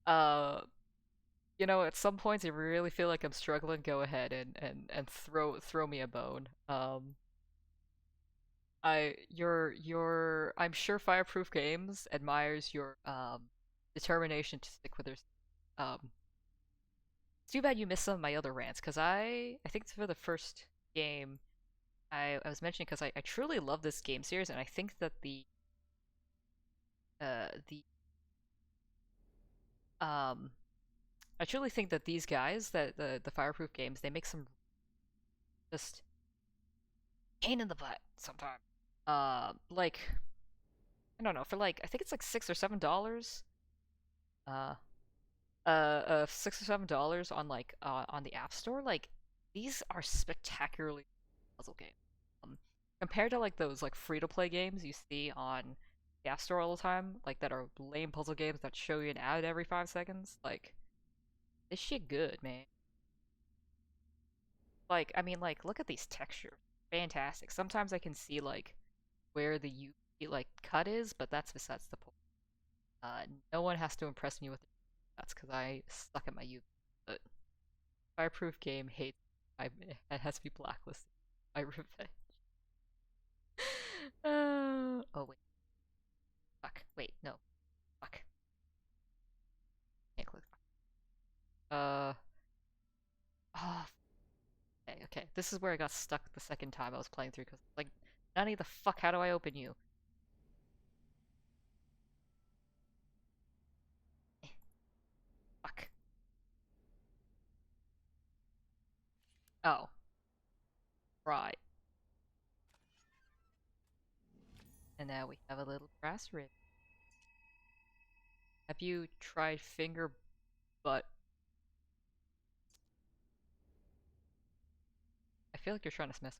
S1: uh. At some points, if you really feel like I'm struggling, go ahead and throw me a bone. I'm sure Fireproof Games admires your determination to stick with their it's too bad you missed some of my other rants because I think for the first game I was mentioning because I truly love this game series and I think that the um I truly think that these guys that the Fireproof Games they make some just pain in the butt sometimes. Like I don't know for like I think it's like $6 or $7. Uh, $6 or $7 on like on the App Store. Like these are spectacularly puzzle games. Um, Compared to like those like free to play games you see on the App Store all the time, like that are lame puzzle games that show you an ad every 5 seconds. Like this shit good, man. Like I mean, like look at these textures, fantastic. Sometimes I can see like where the UV like cut is, but that's besides the point. No one has to impress me with that's because I suck at my UV. But Fireproof Game hates. It has to be blacklisted. I revenge. Oh wait, fuck. Wait, no, fuck. Can't click. Uh. Oh. Okay. Okay. This is where I got stuck the second time I was playing through because like, Nani, the fuck. How do I open you? Eh, fuck. Oh. Right. And now we have a little grass rib. Have you tried finger butt? I feel like you're trying to mess.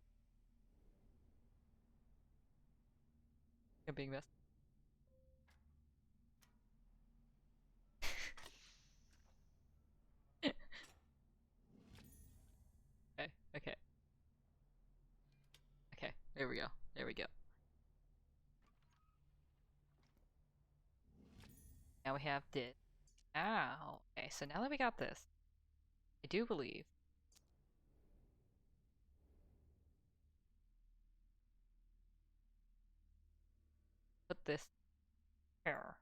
S1: I'm being messed. Okay. Okay. Okay. There we go. There we go. Now we have this. Ow. Okay, so now that we got this, I do believe put this here.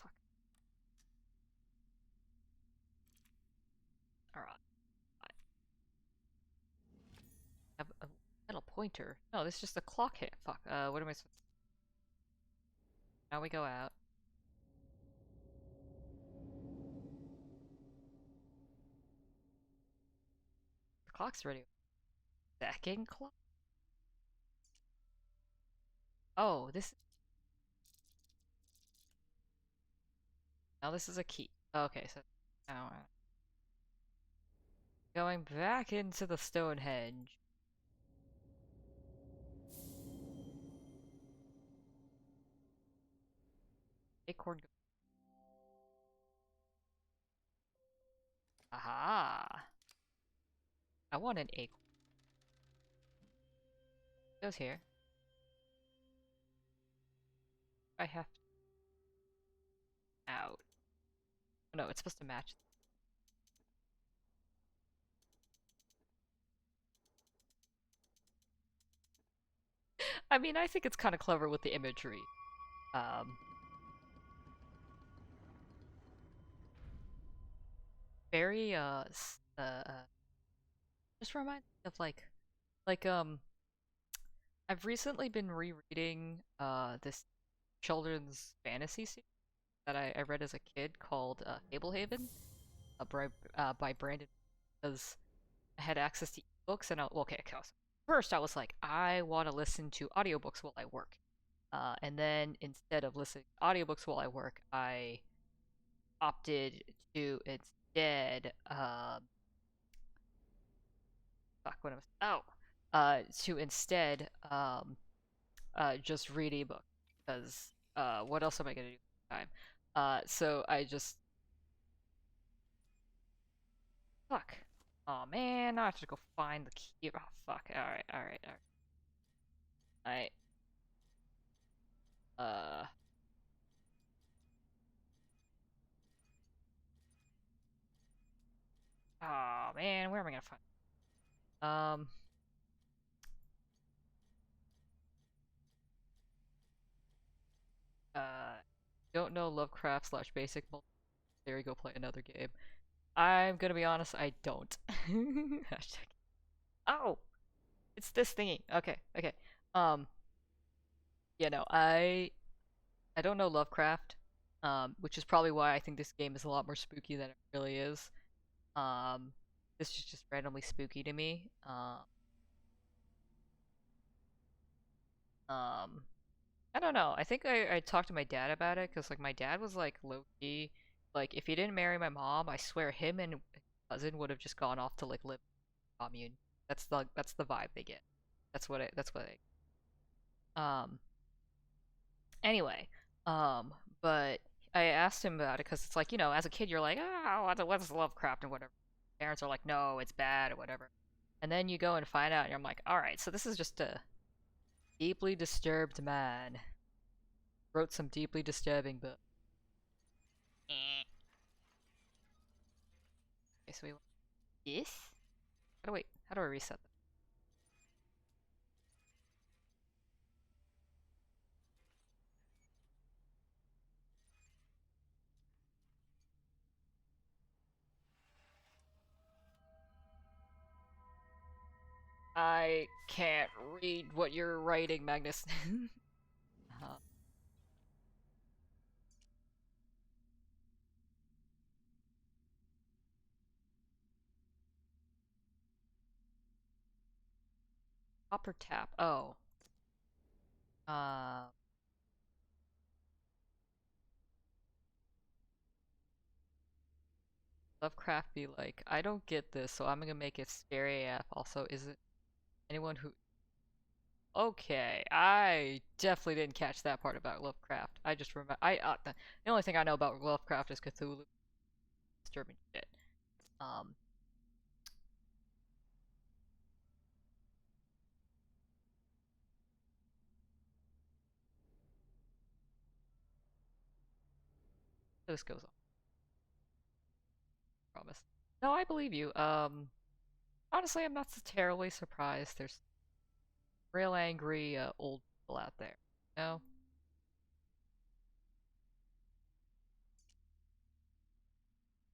S1: Fuck. Alright. I have a metal pointer. No, this is just a clock hit. Fuck. What am I supposed to... Now we go out. The clock's ready. Second clock? Oh, this... Now this is a key. Okay, so... Now, going back into the Stonehenge. Acorn... Aha! I want an acorn. Goes here. I have to... Out. Oh, no, it's supposed to match. I mean, I think it's kind of clever with the imagery. Um... Very, just reminds me of I've recently been rereading this children's fantasy series that I read as a kid called Fablehaven by Brandon because I had access to ebooks and okay, so first I was like I want to listen to audiobooks while I work. And then instead of listening to audiobooks while I work, I opted to instead fuck what I was to instead just read ebook because what else am I gonna do with time? So I just fuck. Oh man, now I have to go find the key. Oh fuck. All right, all right, all right. Uh, oh man, where am I gonna find? Um, don't know Lovecraft slash basic. There you go, play another game. I'm gonna be honest, I don't. Hashtag. Oh, it's this thingy. Okay, okay. Um, yeah, no, I don't know Lovecraft, which is probably why I think this game is a lot more spooky than it really is. Um, this is just randomly spooky to me. Um, I don't know. I think I talked to my dad about it because like my dad was like low key, like if he didn't marry my mom, I swear him and his cousin would have just gone off to like live in a commune. That's the vibe they get. That's what I. Anyway, but I asked him about it because it's like, as a kid, you're like, what's Lovecraft and whatever. Parents are like, no, it's bad or whatever. And then you go and find out, and I'm like, all right, so this is just a deeply disturbed man. Wrote some deeply disturbing book. Eh. Okay, so we want this. How do I reset that? I can't read what you're writing, Magnus. uh, Copper tap. Oh. Uh, Lovecraft be like, I don't get this, so I'm gonna make it scary AF. Also, is it anyone who? Okay, I definitely didn't catch that part about Lovecraft. I just remember the only thing I know about Lovecraft is Cthulhu, disturbing shit. Um, this goes on. I promise. No, I believe you. Honestly, I'm not so terribly surprised. There's real angry old people out there. No,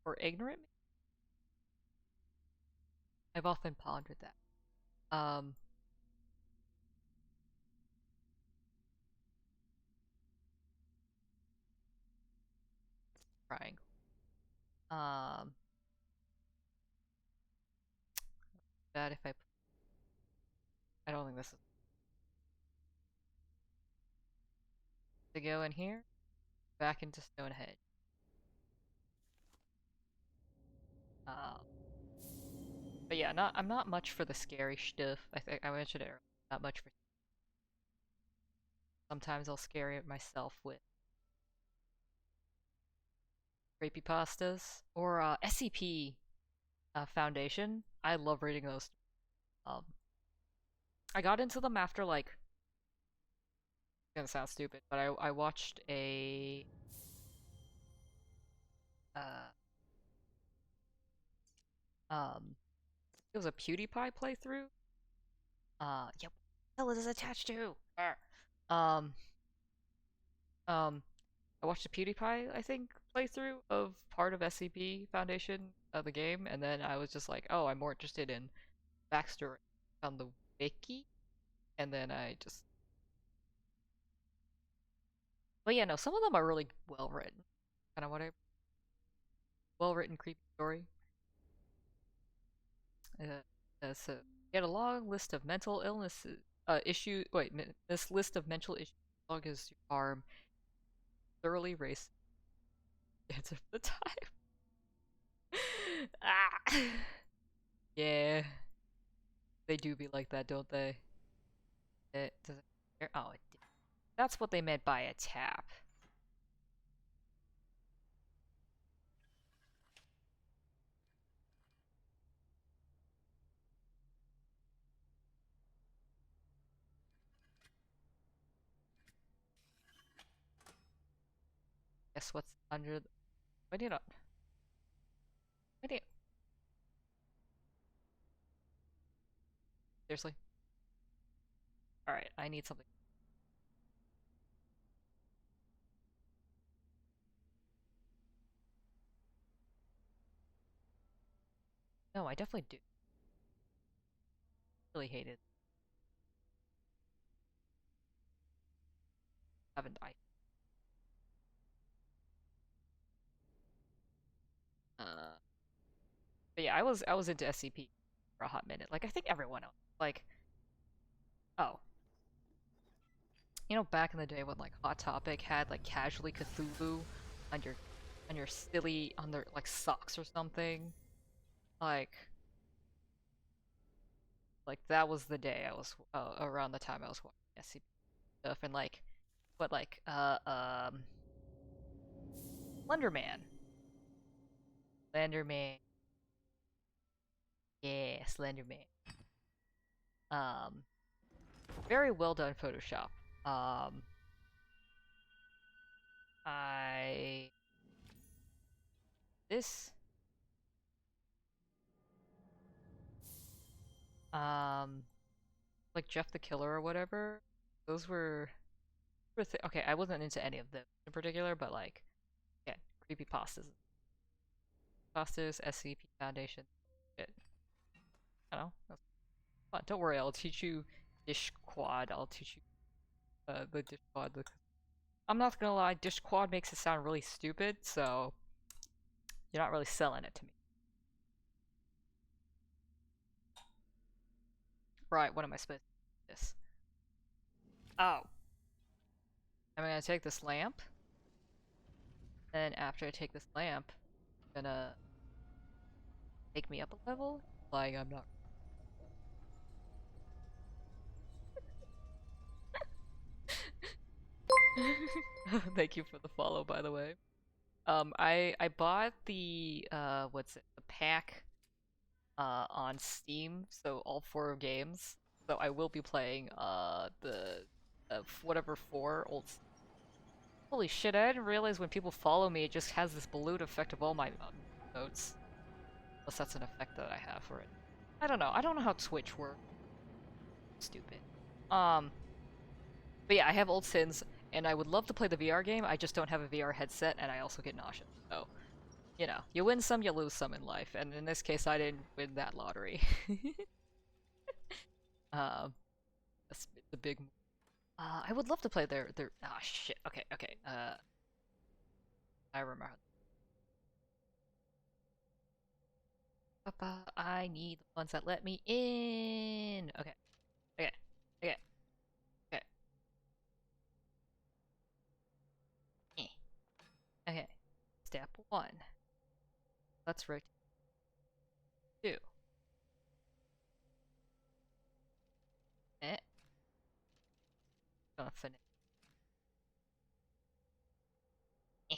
S1: or ignorant. I've often pondered that. Um, triangle. Um, that if I don't think this is to go in here. Back into Stonehenge. Um, but yeah, I'm not much for the scary stuff. I think I mentioned it earlier. Not much for. Sometimes I'll scare it myself with creepypastas or SCP Foundation. I love reading those. Um, I got into them after like. It's gonna sound stupid, but I watched a uh um it was a PewDiePie playthrough. Yeah, what the hell is this attached to? Um um I watched a PewDiePie, I think, playthrough of part of SCP Foundation of the game, and then I was just like, oh, I'm more interested in backstory on the wiki, and then I just. But yeah, no, some of them are really well written. Kind of what I well written creepy story. So he had a long list of mental illnesses, issue. Wait, this list of mental issues, as long as you harm thoroughly racist kids of the time. Ah, yeah, they do be like that, don't they? Does it? Oh, it did. That's what they meant by a tap. Guess what's under the... Why do you not... Why do you... Seriously? Alright, I need something. No, I definitely do. Really hate it. Haven't I? But yeah, I was into SCP for a hot minute. Like I think everyone else. Like, oh, back in the day when like Hot Topic had like casually Cthulhu on your silly on their like socks or something. Like that was the day I was around the time I was watching SCP stuff and like what like Slenderman. Slenderman. Yeah, Slenderman. Um very well done Photoshop. Um I this um like Jeff the Killer or whatever. Those were okay. I wasn't into any of them in particular, but like yeah, creepy pastas, SCP Foundation. Shit. I don't know. That's fun. Don't worry, I'll teach you Dish Quad. I'll teach you the Dish Quad. I'm not gonna lie, Dish Quad makes it sound really stupid, so you're not really selling it to me. Right? What am I supposed to do with this? Oh, I'm gonna take this lamp. Then after I take this lamp, I'm gonna take me up a level. Like I'm not. Thank you for the follow, by the way. I bought the what's it, the pack on Steam, so all four games. So I will be playing the whatever four old. Holy shit! I didn't realize when people follow me, it just has this balloon effect of all my notes. Unless that's an effect that I have for it. I don't know. I don't know how Twitch works. Stupid. Um, but yeah, I have old sins, and I would love to play the VR game. I just don't have a VR headset, and I also get nauseous. So, you win some, you lose some in life, and in this case, I didn't win that lottery. um, it's a big. I would love to play their. Ah, shit. Okay, okay. I remember. I need the ones that let me in. Okay, okay, okay, okay. Eh. Okay. Step one. Let's rotate two. Eh. Gonna finish. Eh.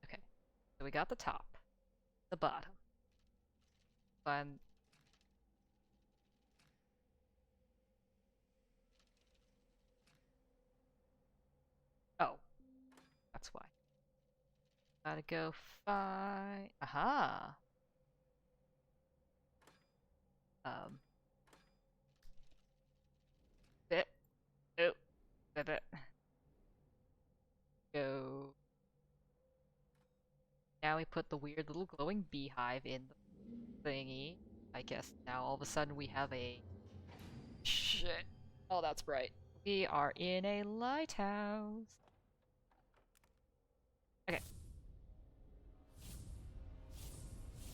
S1: Okay. So we got the top, the bottom. Find. Oh, that's why. Gotta go find. Aha. Um. Bit. Oh. Bit. Go. Now we put the weird little glowing beehive in the thingy. I guess now all of a sudden we have a. Shit. Oh, that's bright. We are in a lighthouse. Okay.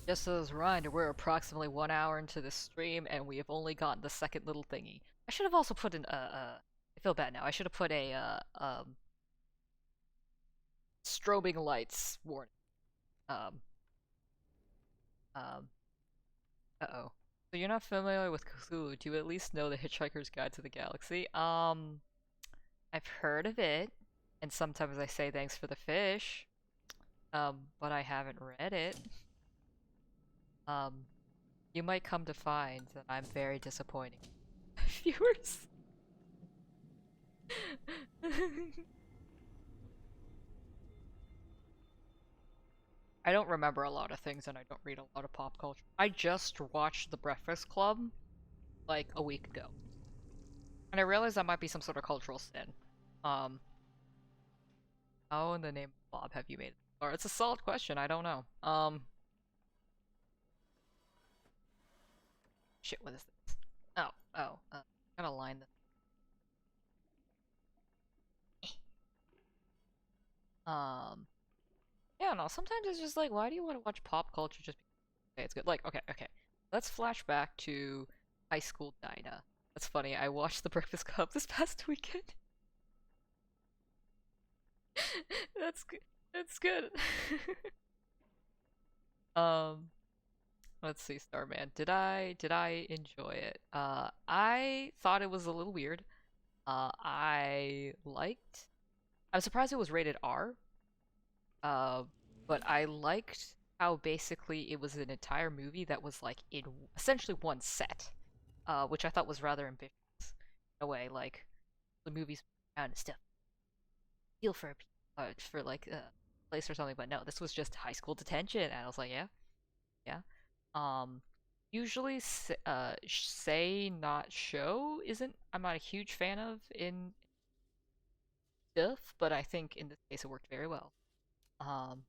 S1: Just as a reminder, we're approximately 1 hour into this stream, and we have only gotten the second little thingy. I should have also put in I feel bad now. I should have put a strobing lights warning. Um. Um. Uh oh. So you're not familiar with Cthulhu. Do you at least know the Hitchhiker's Guide to the Galaxy? I've heard of it, and sometimes I say thanks for the fish. But I haven't read it. Um, you might come to find that I'm very disappointing. Viewers. I don't remember a lot of things and I don't read a lot of pop culture. I just watched The Breakfast Club like a week ago. And I realized that might be some sort of cultural sin. Um, how in the name of Bob have you made it? Or it's a solid question, I don't know. Shit, what is this? Gotta line this. Um, yeah, no, sometimes it's just like, why do you want to watch pop culture just because okay, it's good? Like, okay. Let's flash back to high school Dyna. That's funny, I watched The Breakfast Club this past weekend. That's good. That's good. um, let's see, Starman. Did I enjoy it? I thought it was a little weird. I liked. I'm surprised it was rated R. Uh, but I liked how basically it was an entire movie that was like in essentially one set. Which I thought was rather ambitious in a way. Like the movies and stuff feel for like a place or something, but no, this was just high school detention, and I was like, yeah. Um, usually, say not show isn't I'm not a huge fan of in stuff, but I think in this case it worked very well. Um,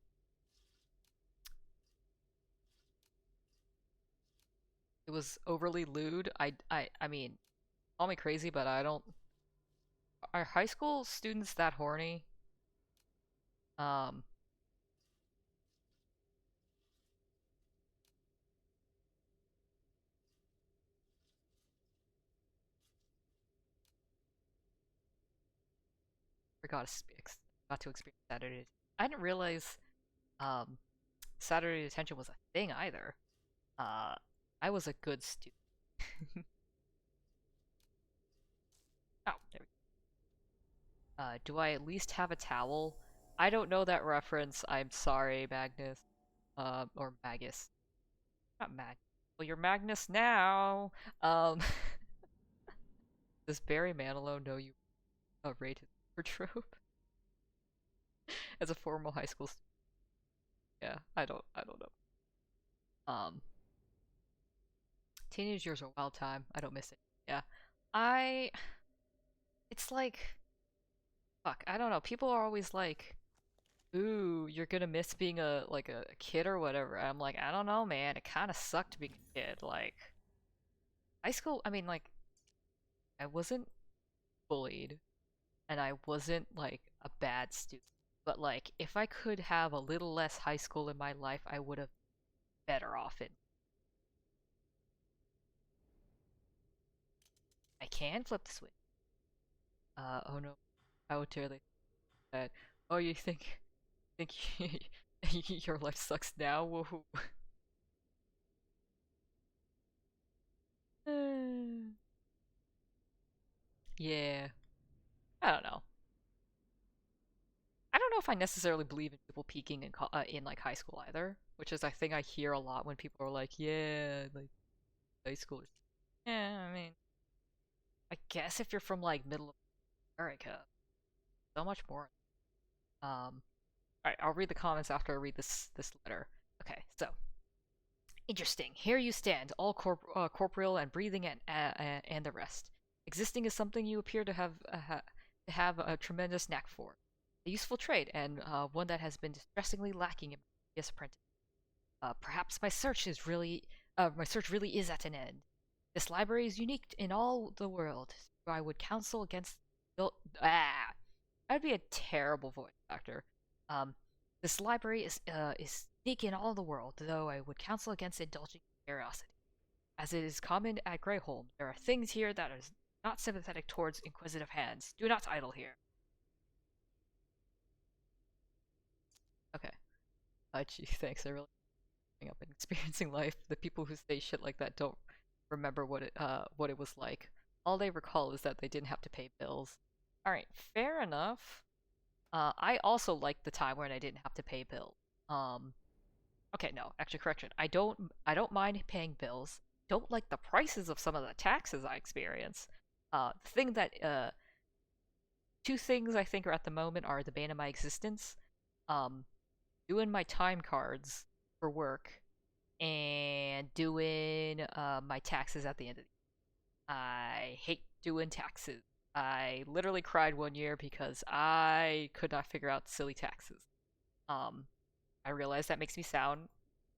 S1: it was overly lewd. I mean, call me crazy, but I don't. Are high school students that horny? Um, forgot to got to experience Saturday. I didn't realize um Saturday detention was a thing either. Uh, I was a good student. Oh, there we go. Do I at least have a towel? I don't know that reference. I'm sorry, Magnus. Or Magus. Not Mag. Well, you're Magnus now. Um, does Barry Manilow know you rated wardrobe as a formal high school student? Yeah, I don't know. Teenage years are a wild time. I don't miss it. Yeah, I. It's like fuck. I don't know. People are always like, "Ooh, you're gonna miss being a kid or whatever." I'm like, I don't know, man. It kind of sucked being a kid. Like high school. I mean, like I wasn't bullied, and I wasn't like a bad student. But like, if I could have a little less high school in my life, I would have better off it. I can flip the switch. Oh no, how dare they that? Oh, you think your life sucks now? Woohoo. Yeah, I don't know. I don't know if I necessarily believe in people peaking in like high school either, which is a thing I hear a lot when people are like, "Yeah, like high schoolers." Yeah, I mean, I guess if you're from like middle of America, so much more. Um, all right, I'll read the comments after I read this letter. Okay, so interesting. Here you stand, all corporeal and breathing and the rest. Existing is something you appear to have a tremendous knack for. A useful trait, and one that has been distressingly lacking in my previous apprentice. Perhaps my search really is at an end. This library is unique in all the world. So I would counsel against. I'd be a terrible voice actor. Um, this library is unique in all the world, though I would counsel against indulging in curiosity. As it is common at Greyholm, there are things here that are not sympathetic towards inquisitive hands. Do not idle here. Okay. Gee, thanks. I really up and experiencing life. The people who say shit like that don't. remember what it was like. All they recall is that they didn't have to pay bills. All right, fair enough. I also like the time when I didn't have to pay bills. Um, okay, no, actually, correction. I don't mind paying bills. Don't like the prices of some of the taxes I experience. The thing that two things I think are at the moment are the bane of my existence. Um, doing my time cards for work and doing my taxes at the end of the year. I hate doing taxes. I literally cried one year because I could not figure out silly taxes. Um, I realize that makes me sound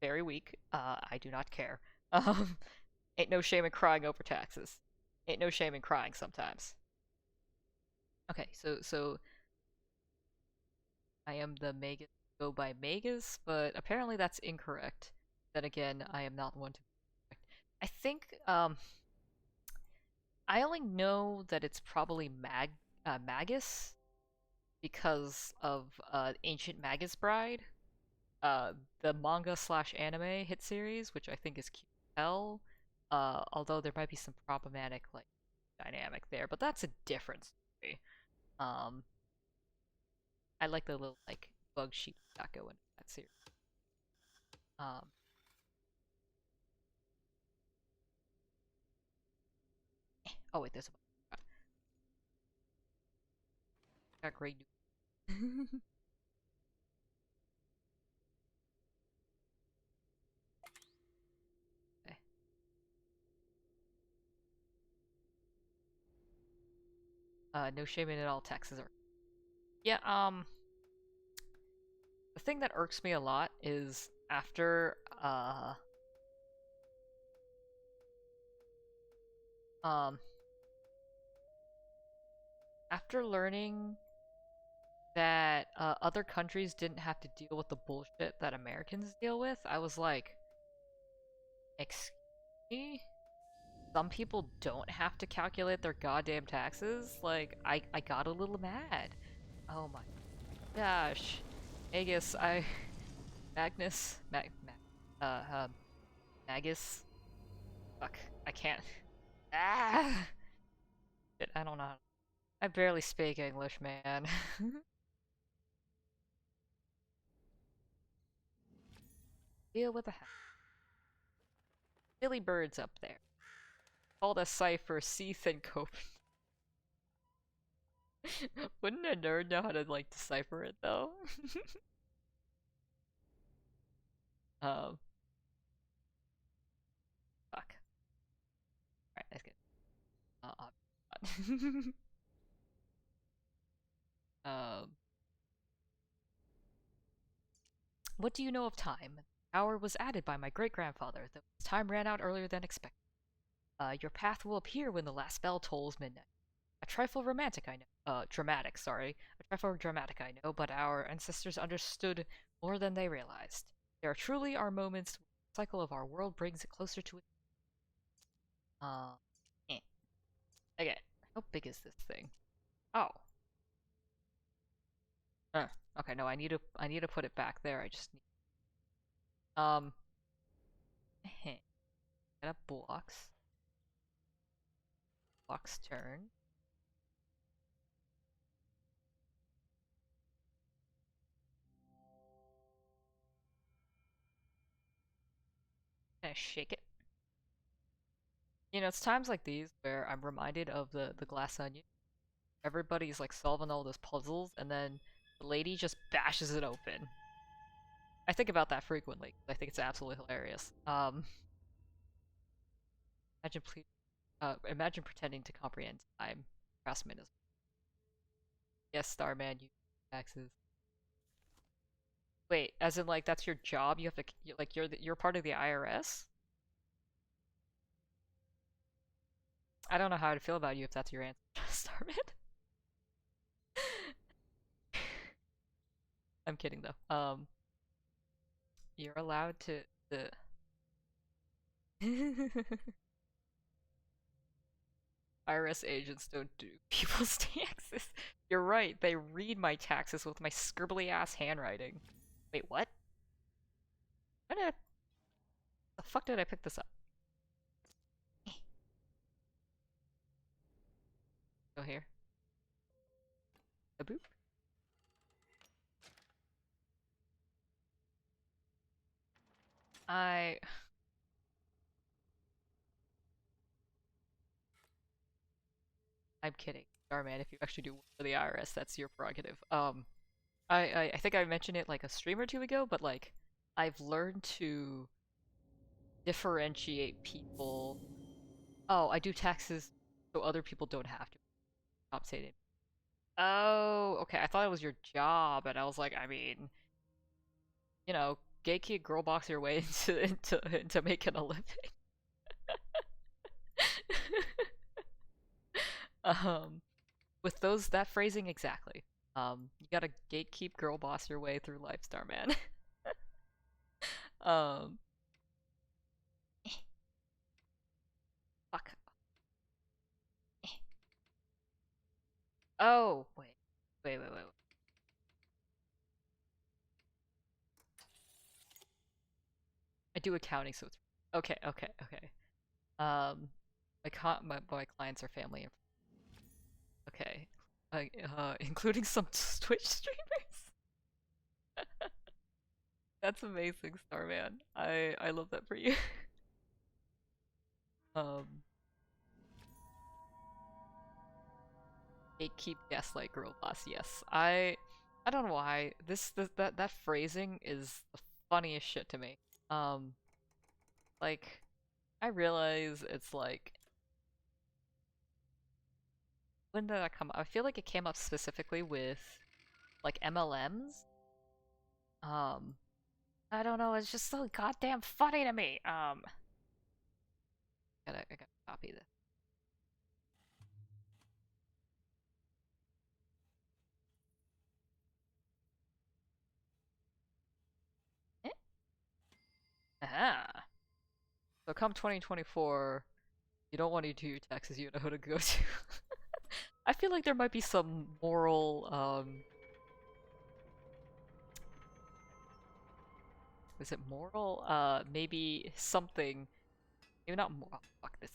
S1: very weak. I do not care. Um, ain't no shame in crying over taxes. Ain't no shame in crying sometimes. Okay, so I am the Magus go by Magus, but apparently that's incorrect. Then again, I am not one to be correct. I think I only know that it's probably Magus because of Ancient Magus Bride, the manga slash anime hit series, which I think is cute as hell. Although there might be some problematic like dynamic there, but that's a different story. Um, I like the little like bug sheep that go in that series. Um, oh wait, there's a got great news. Okay. No shame in it all. Taxes are. Yeah. The thing that irks me a lot is um after learning that other countries didn't have to deal with the bullshit that Americans deal with, I was like, excuse me? Some people don't have to calculate their goddamn taxes? Like, I got a little mad. Oh my gosh. Magus, Magnus, Magus. Fuck, I can't. Ah! Shit, I don't know. I barely speak English, man. Deal with the Billy Bird's up there. Called a cipher, Seath and Cope. Wouldn't a nerd know how to like decipher it though? um, fuck. Alright, that's good. um, what do you know of time? The hour was added by my great grandfather, though his time ran out earlier than expected. Your path will appear when the last bell tolls midnight. A trifle romantic, I know. Dramatic, sorry. A trifle dramatic, I know, but our ancestors understood more than they realized. There truly are moments when the cycle of our world brings it closer to it. Uh, eh. Okay, how big is this thing? Oh. Okay, no, I need to put it back there. I just need um get a blocks turn. Gonna shake it. You know, it's times like these where I'm reminded of the glass onion. Everybody's like solving all those puzzles, and then the lady just bashes it open. I think about that frequently. I think it's absolutely hilarious. Imagine please, imagine pretending to comprehend time. Craftsman is yes, Starman. You taxes. Wait, as in like that's your job? You have to like you're part of the IRS? I don't know how to feel about you if that's your answer, Starman. I'm kidding though. You're allowed to IRS agents don't do people's taxes. You're right, they read my taxes with my scribbly ass handwriting. Wait, what? When did the fuck did I pick this up? Go here. A boop. I'm kidding. Starman, if you actually do work for the IRS, that's your prerogative. I think I mentioned it like a stream or two ago, but like I've learned to differentiate people. Oh, I do taxes so other people don't have to. Compensated. Oh, okay. I thought it was your job, and I was like, I mean, you know, gatekeep girl box your way into making a living. um, with that phrasing exactly. You gotta gatekeep girl boss your way through life, Star Man. um, fuck. Oh, wait. I do accounting, so it's okay. Um, my clients are family. Okay, including some Twitch streamers. That's amazing, Starman. I love that for you. um, Gatekeep gaslight girl boss. Yes, I don't know why that phrasing is the funniest shit to me. Um, like I realize it's like when did that come up? I feel like it came up specifically with like MLMs. Um, I don't know. It's just so goddamn funny to me. I gotta copy this. Eh? Aha. So come 2024, you don't want to do your taxes. You know who to go to. I feel like there might be some moral. Is it moral? Maybe something. Maybe not moral. Fuck this.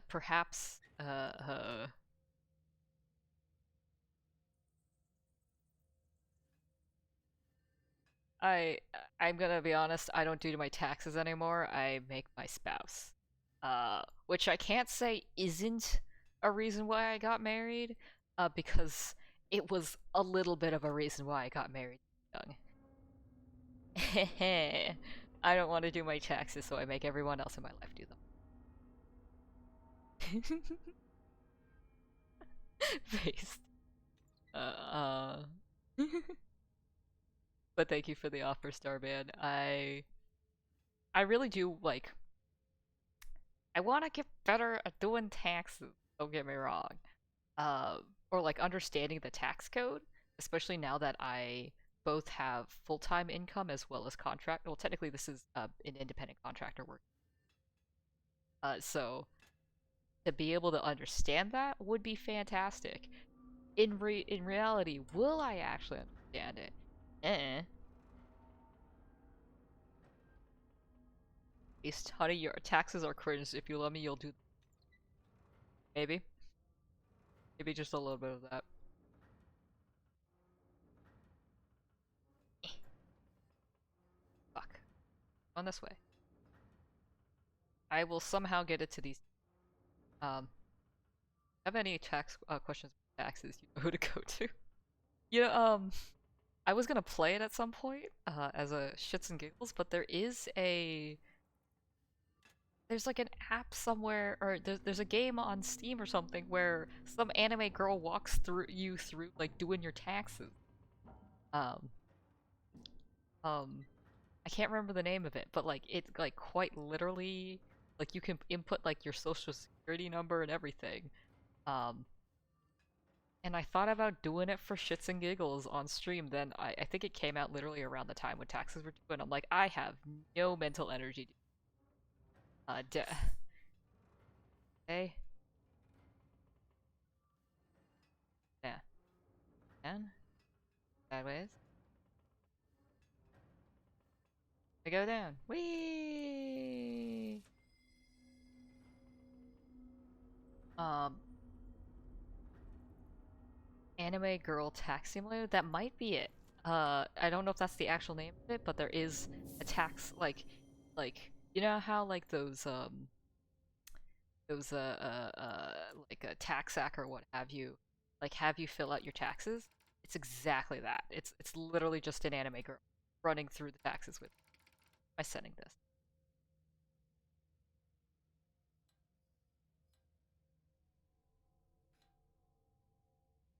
S1: Perhaps. I I'm gonna be honest, I don't do my taxes anymore. I make my spouse. Which I can't say isn't a reason why I got married, because it was a little bit of a reason why I got married young. I don't want to do my taxes, so I make everyone else in my life do them. Based. Uh, uh... but thank you for the offer, Starman. I really do like I want to get better at doing taxes. Don't get me wrong. Uh, or like understanding the tax code, especially now that I both have full-time income as well as contract. Well, technically, this is an independent contractor work. So to be able to understand that would be fantastic. In reality, will I actually understand it? Eh. Least, honey, your taxes are cringe. If you love me, you'll do. Maybe. Maybe just a little bit of that. Fuck. On this way. I will somehow get it to these. Have any tax questions about taxes? You know who to go to. You know, I was gonna play it at some point, as a shits and giggles, but there's like an app somewhere, or there's a game on Steam or something where some anime girl walks through like doing your taxes. Um, I can't remember the name of it, but like it like quite literally, like you can input like your social security number and everything. Um, and I thought about doing it for shits and giggles on stream. Then I think it came out literally around the time when taxes were due, and I'm like, I have no mental energy. Hey, yeah, and sideways. I go down. Whee! Um, Anime Girl Tax Simulator. That might be it. I don't know if that's the actual name of it, but there is a tax like you know how like those like a tax sack or what have you, like have you fill out your taxes. It's exactly that. It's literally just an anime girl running through the taxes with by sending this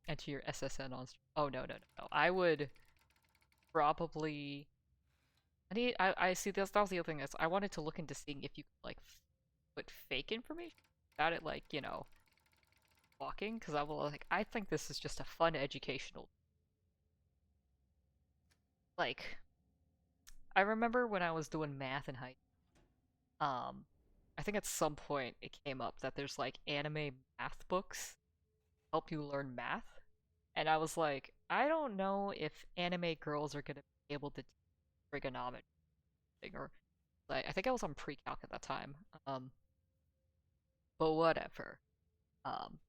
S1: enter your SSN on. Oh no. I would probably. I see this. That was the other thing is I wanted to look into seeing if you could like put fake information about it, like walking, because I will like I think this is just a fun educational. Like I remember when I was doing math in high I think at some point it came up that there's like anime math books help you learn math, and I was like, I don't know if anime girls are gonna be able to teach trigonometry or like I think I was on pre-calc at that time. Um, but whatever. Um,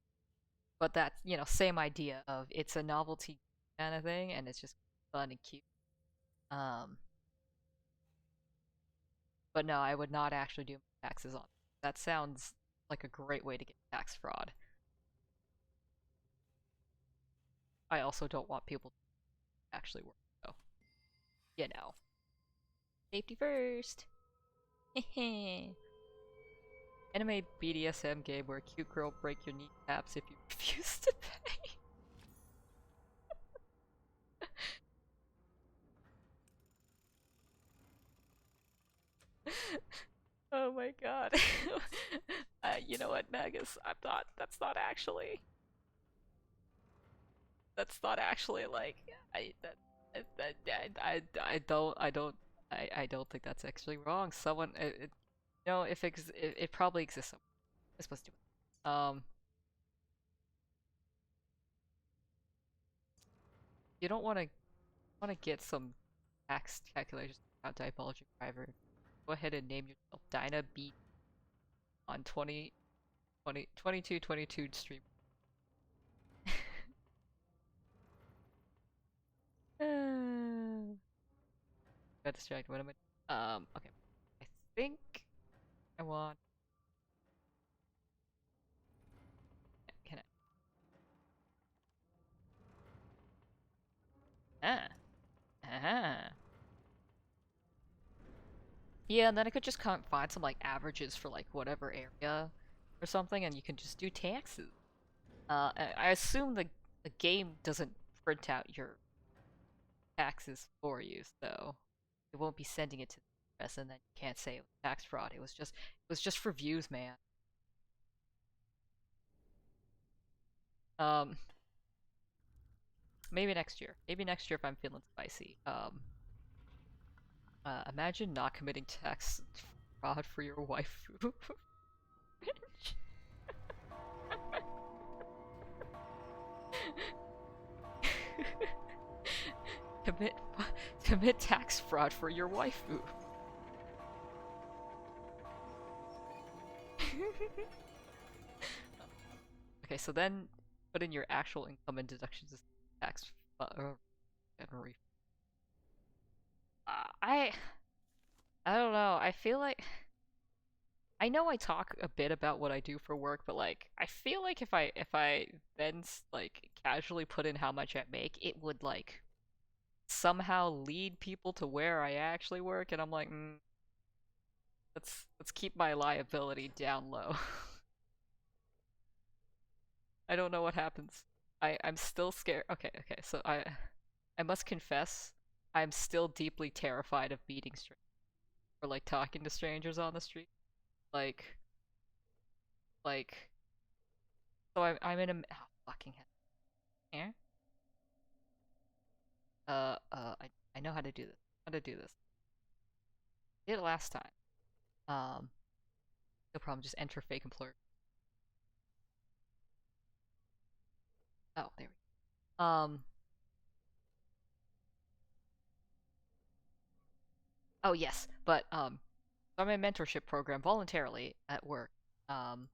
S1: but that same idea of it's a novelty kind of thing, and it's just fun and cute. Um, but no, I would not actually do taxes on. That sounds like a great way to get tax fraud. I also don't want people to actually work, so you know, safety first. Anime BDSM game where a cute girl break your kneecaps if you refuse to pay. Oh my god. You know what, Magus? I'm not. That's not actually like. I that I don't think that's actually wrong. Someone, if it probably exists somewhere. It's supposed to. You don't want to get some tax calculations about typology driver. Go ahead and name yourself Dyna B on 22 stream. Got distracted. What am I? Okay. I think I want. Can I? Ah. Yeah, and then I could just find some like averages for like whatever area or something, and you can just do taxes. I assume the game doesn't print out your taxes for you, so it won't be sending it to the press, and then you can't say it was tax fraud. It was just for views, man. Um, maybe next year. Maybe next year if I'm feeling spicy. Imagine not committing tax fraud for your waifu. commit commit tax fraud for your waifu. Okay, so then put in your actual income and deductions as tax and I don't know. I feel like I know I talk a bit about what I do for work, but like I feel like if I then like casually put in how much I make, it would like somehow lead people to where I actually work, and I'm like, let's keep my liability down low. I don't know what happens. I'm still scared. Okay. So I must confess, I'm still deeply terrified of meeting strangers or like talking to strangers on the street. Like like so I'm in a fucking hell. Yeah. I know how to do this. How to do this. Did it last time. Um, no problem. Just enter fake employer. Oh, there we go. Oh yes, but so I'm in a mentorship program voluntarily at work. Um,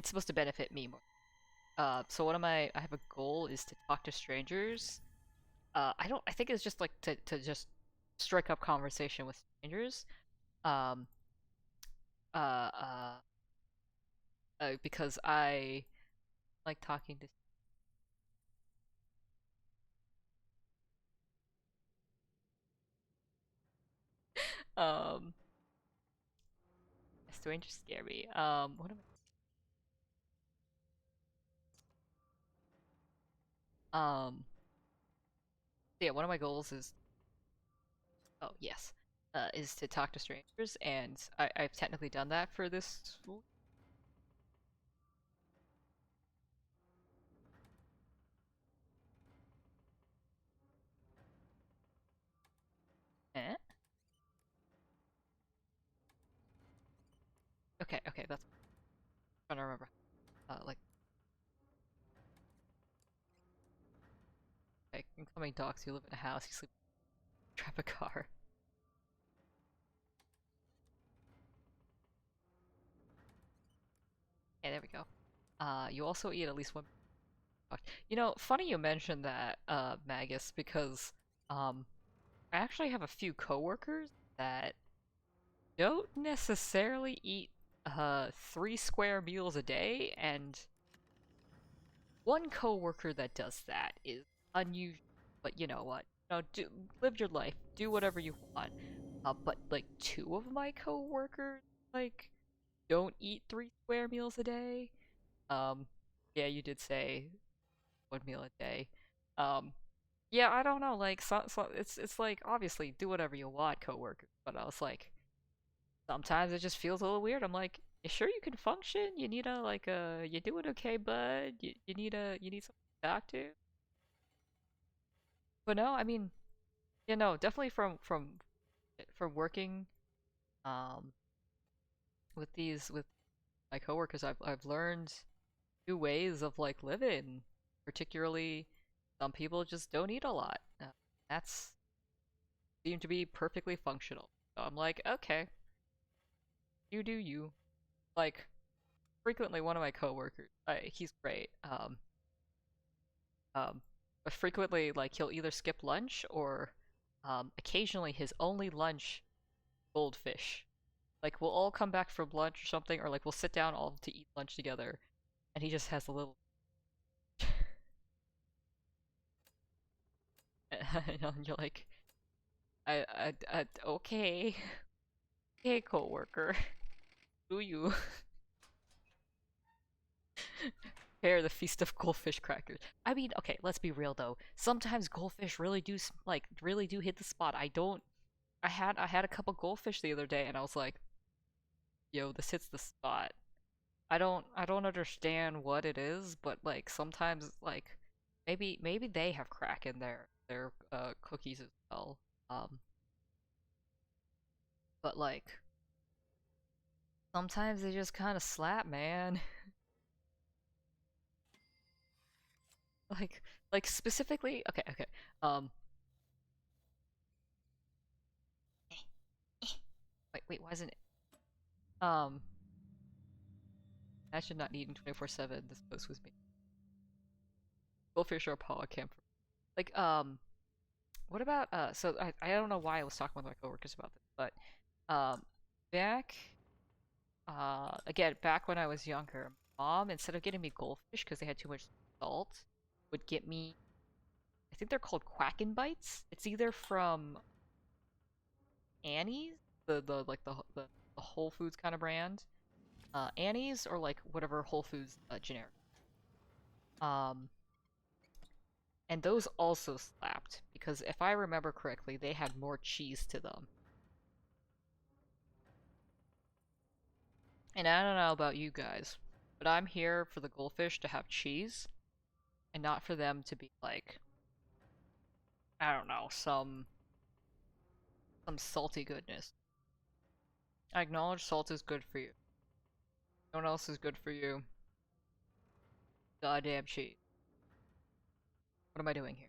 S1: it's supposed to benefit me more. So I have a goal is to talk to strangers. I think it's just like to just strike up conversation with strangers. Um, uh, uh, because I like talking to um strangers scare me. What am yeah, one of my goals is oh yes, is to talk to strangers, and I've technically done that for this. Eh? Okay, okay, that's I'm trying to remember. Like, incoming dogs. You live in a house. You sleep. Trap a car. Yeah, there we go. You also eat at least one. You know, funny you mentioned that, Magus, because um, I actually have a few coworkers that don't necessarily eat 3 square meals a day, and one coworker that does that is unusual. But you know what? Live your life, do whatever you want. But like two of my coworkers like don't eat 3 square meals a day. Um, yeah, you did say 1 meal a day. Um, yeah, I don't know. Like, it's like obviously do whatever you want, coworkers. But I was like, sometimes it just feels a little weird. I'm like, you sure you can function? You need a like a you doing okay, bud? You need something to talk to? But no, I mean, definitely from working um with my coworkers, I've learned new ways of like living. Particularly, some people just don't eat a lot. That's seem to be perfectly functional. So I'm like, okay, you do you. Like, frequently one of my coworkers, he's great. Um, but frequently like he'll either skip lunch or occasionally his only lunch goldfish. Like we'll all come back from lunch or something, or like we'll sit down all to eat lunch together, and he just has a little. And you're like, okay, okay, coworker, do you prepare the feast of goldfish crackers? I mean, okay, let's be real though. Sometimes goldfish really do like really do hit the spot. I don't. I had a couple goldfish the other day, and I was like, yo, this hits the spot. I don't understand what it is, but like sometimes like maybe they have crack in their cookies as well. Um, but like sometimes they just kind of slap, man. like like specifically, okay. Um, wait, why isn't it? Um, Imagine not eating 24/7. This post was made. Goldfish or paw camp. Like what about so I don't know why I was talking with my coworkers about this, but um back again, back when I was younger, mom, instead of getting me goldfish because they had too much salt, would get me, I think they're called Quacken Bites. It's either from Annie's, the like the Whole Foods kind of brand, Annie's, or like whatever Whole Foods generic. Um, and those also slapped because if I remember correctly, they had more cheese to them. And I don't know about you guys, but I'm here for the goldfish to have cheese and not for them to be like, I don't know, some salty goodness. I acknowledge salt is good for you. No one else is good for you. Goddamn cheese. What am I doing here?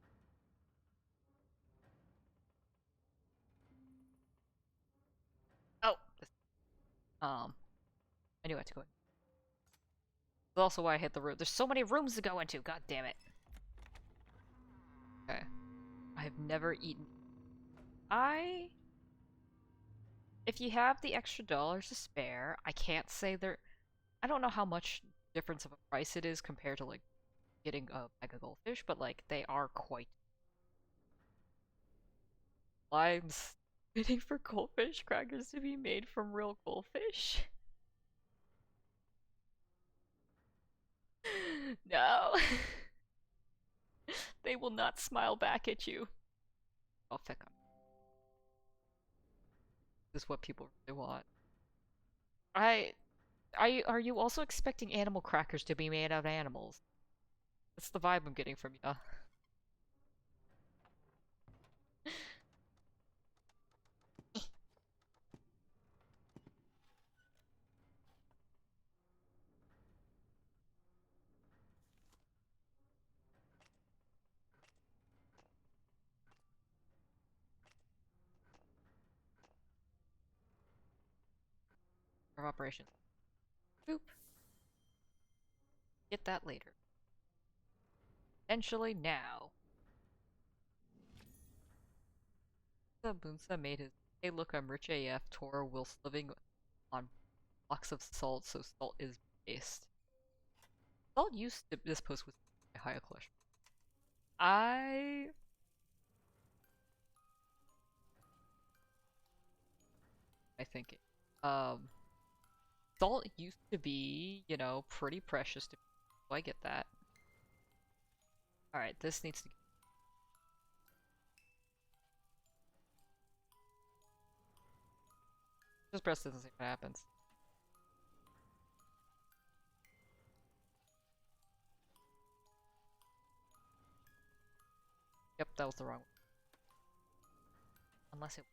S1: Oh, this, um, I knew I had to go. That's also why I hit the room. There's so many rooms to go into, god damn it. Okay. I have never eaten. If you have the extra dollars to spare, I can't say they're... I don't know how much difference of a price it is compared to, like, getting a bag of goldfish, but, like, they are quite... I'm waiting for goldfish crackers to be made from real goldfish. No! They will not smile back at you. Oh, fuck. This is what people really want. I... Are you also expecting animal crackers to be made out of animals? That's the vibe I'm getting from you. Of operation. Boop. Get that later. Potentially now. Bunsa made his "Hey look, I'm rich AF" tour whilst living on blocks of salt, so salt is based. Salt used to this post with high cholesterol. I think salt used to be, you know, pretty precious to people, so I get that. Alright, this needs to just press this and see what happens. Yep, that was the wrong one. Unless it...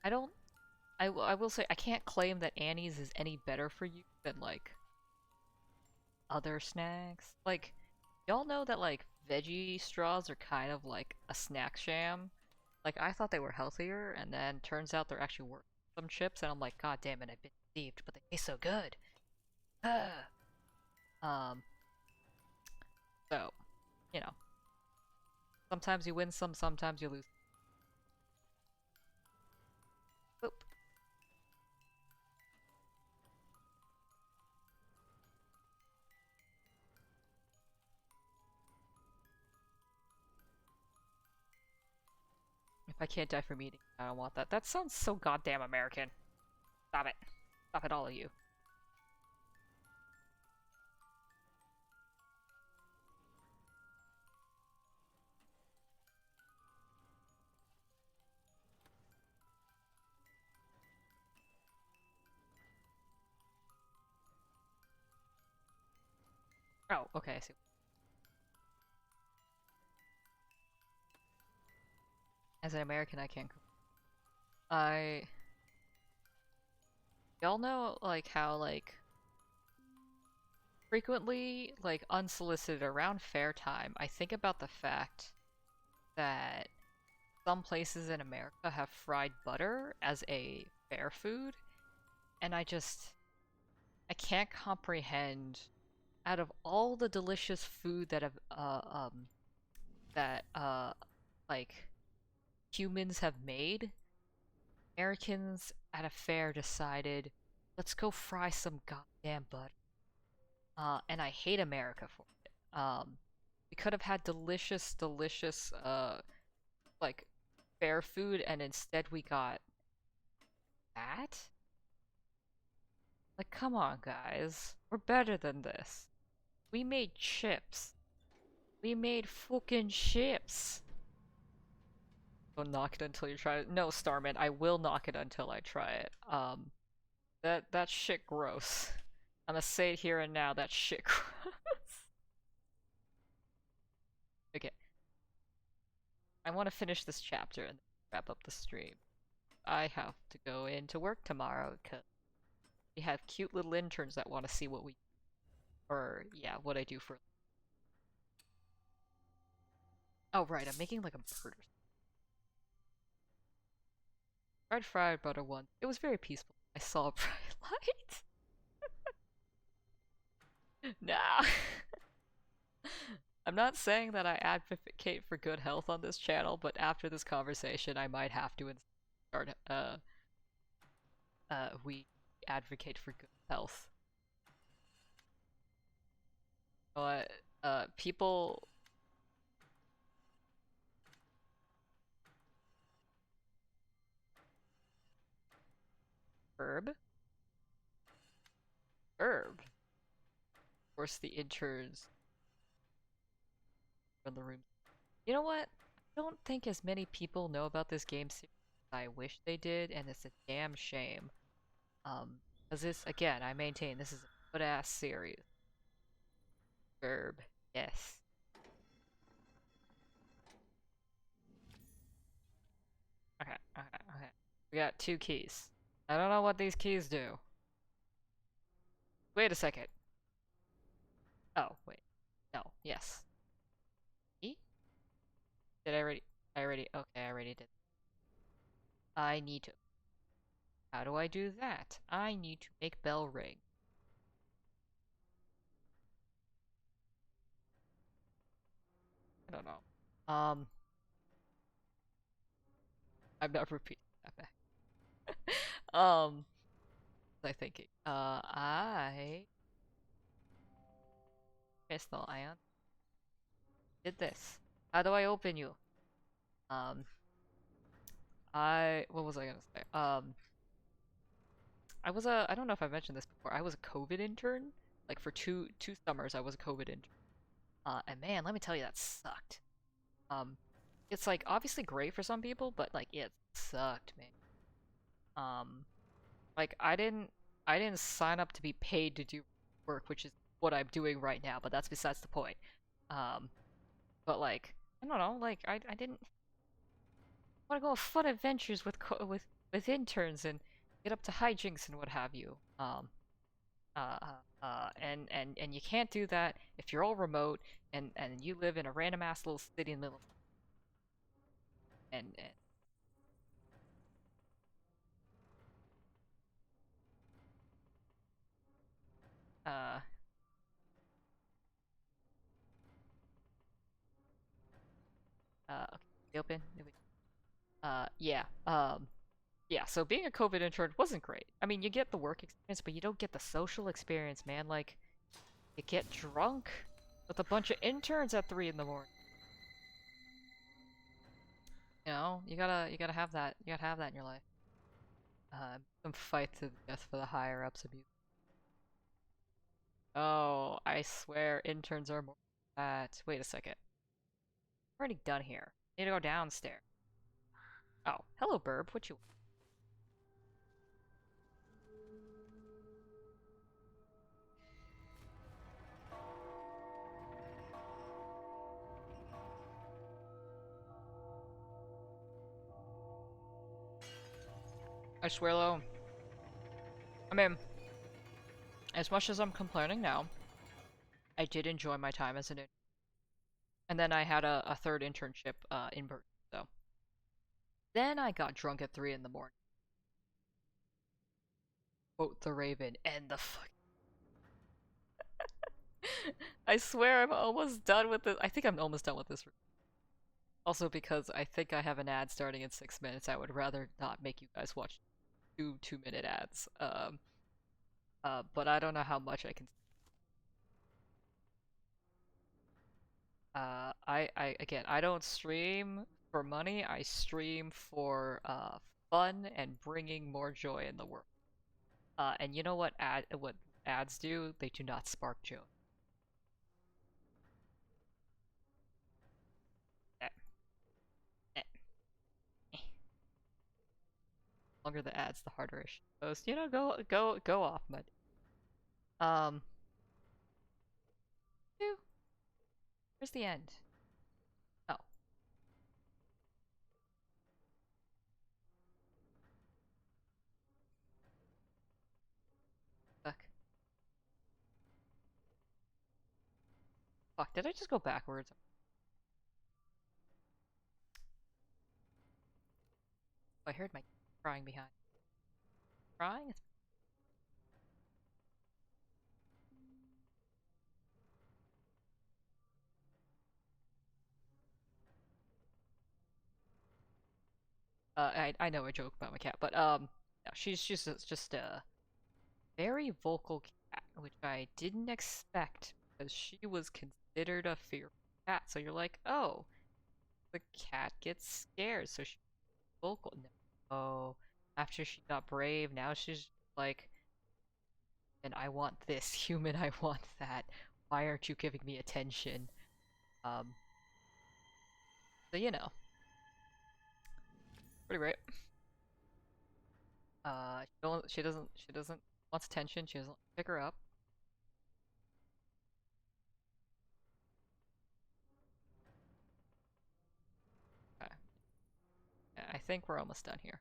S1: I don't... I will say, I can't claim that Annie's is any better for you than, like, other snacks. Like, y'all know that, like, veggie straws are kind of like a snack sham? Like, I thought they were healthier, and then turns out they're actually worth some chips, and I'm like, god damn it, I've been deceived, but they taste so good! um, so, you know. Sometimes you win some, sometimes you lose. Boop. If I can't die from eating, I don't want that. That sounds so goddamn American. Stop it. Stop it, all of you. Oh, okay, I see. As an American, I can't cook. I... Y'all know, like, how, like, frequently, like, unsolicited around fair time, I think about the fact that some places in America have fried butter as a fair food, and I can't comprehend, out of all the delicious food that have, that, like, humans have made, Americans at a fair decided, let's go fry some goddamn butter. And I hate America for it. We could have had delicious, delicious, like, fair food, and instead we got that? Like, come on, guys. We're better than this. We made chips. We made fucking chips. Don't knock it until you try it. No, Starman, I will knock it until I try it. That shit gross. I'm gonna say it here and now, that shit gross. Okay. I want to finish this chapter and wrap up the stream. I have to go into work tomorrow because we have cute little interns that want to see what we... Or, yeah, what I do for... Oh, right, I'm making like a bird. Tried fried butter once. It was very peaceful. I saw a bright light. Nah. I'm not saying that I advocate for good health on this channel, but after this conversation, I might have to start. We advocate for good health. But people. Herb. Herb. Of course, the interns in the room. You know what? I don't think as many people know about this game series as I wish they did, and it's a damn shame. Because this, again, I maintain this is a good-ass series. Herb. Yes. Okay, okay, okay. We got 2 keys. I don't know what these keys do. Wait a second. Oh, wait. No, yes. E? Did I already? Okay, I already did. I need to. How do I do that? I need to make bell ring. I don't know. I'm not repeating that back. I thinking. I crystal ion did this. How do I open you? Um, what was I gonna say? I don't know if I mentioned this before. I was a COVID intern. Like for two summers, I was a COVID intern. And man, let me tell you, that sucked. Um, it's like obviously great for some people, but like it sucked, man. Um, like I didn't sign up to be paid to do work, which is what I'm doing right now, but that's besides the point. Um, but like I don't know, like I didn't want to go on fun adventures with with interns and get up to hijinks and what have you. And you can't do that if you're all remote and you live in a random ass little city in the middle of and uh okay, open. Yeah. Yeah, so being a COVID intern wasn't great. I mean, you get the work experience, but you don't get the social experience, man. Like, you get drunk with a bunch of interns at 3 in the morning. You know, you gotta have that. You gotta have that in your life. Some fight to the death for the higher ups abuse. Oh, I swear interns are more that. Wait a second. I'm already done here. Need to go downstairs. Oh, hello, Burb. What you? I swear, though. I mean, as much as I'm complaining now, I did enjoy my time as an intern. And then I had a third internship in Berkeley. So then I got drunk at 3 in the morning. Quote the Raven and the fuck. I swear I'm almost done with this. I think I'm almost done with this. Also because I think I have an ad starting in 6 minutes. I would rather not make you guys watch 2 2-minute ads. But I don't know how much I can. Again, I don't stream for money. I stream for fun and bringing more joy in the world. And you know what ads do? They do not spark joy. Eh, eh, eh. The longer the ads, the harder it goes. You know, go off, mud. Um, where's the end? Oh, fuck. Fuck, did I just go backwards? Oh, I heard my crying behind. Crying? I know a joke about my cat, but no, she's just a very vocal cat, which I didn't expect because she was considered a fearful cat. So you're like, oh, the cat gets scared, so she's vocal. No, after she got brave, now she's like, and I want this human, I want that. Why aren't you giving me attention? Um, so you know, pretty great. She doesn't wants attention. She doesn't pick her up. Okay. Yeah, I think we're almost done here.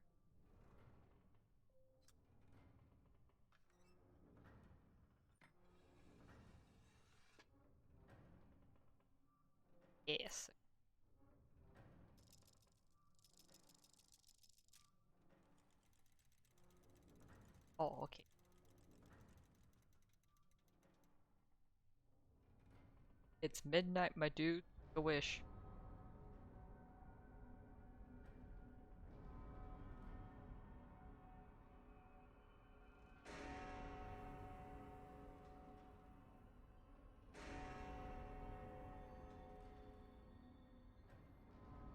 S1: Yes. Oh, okay. It's midnight, my dude. A wish.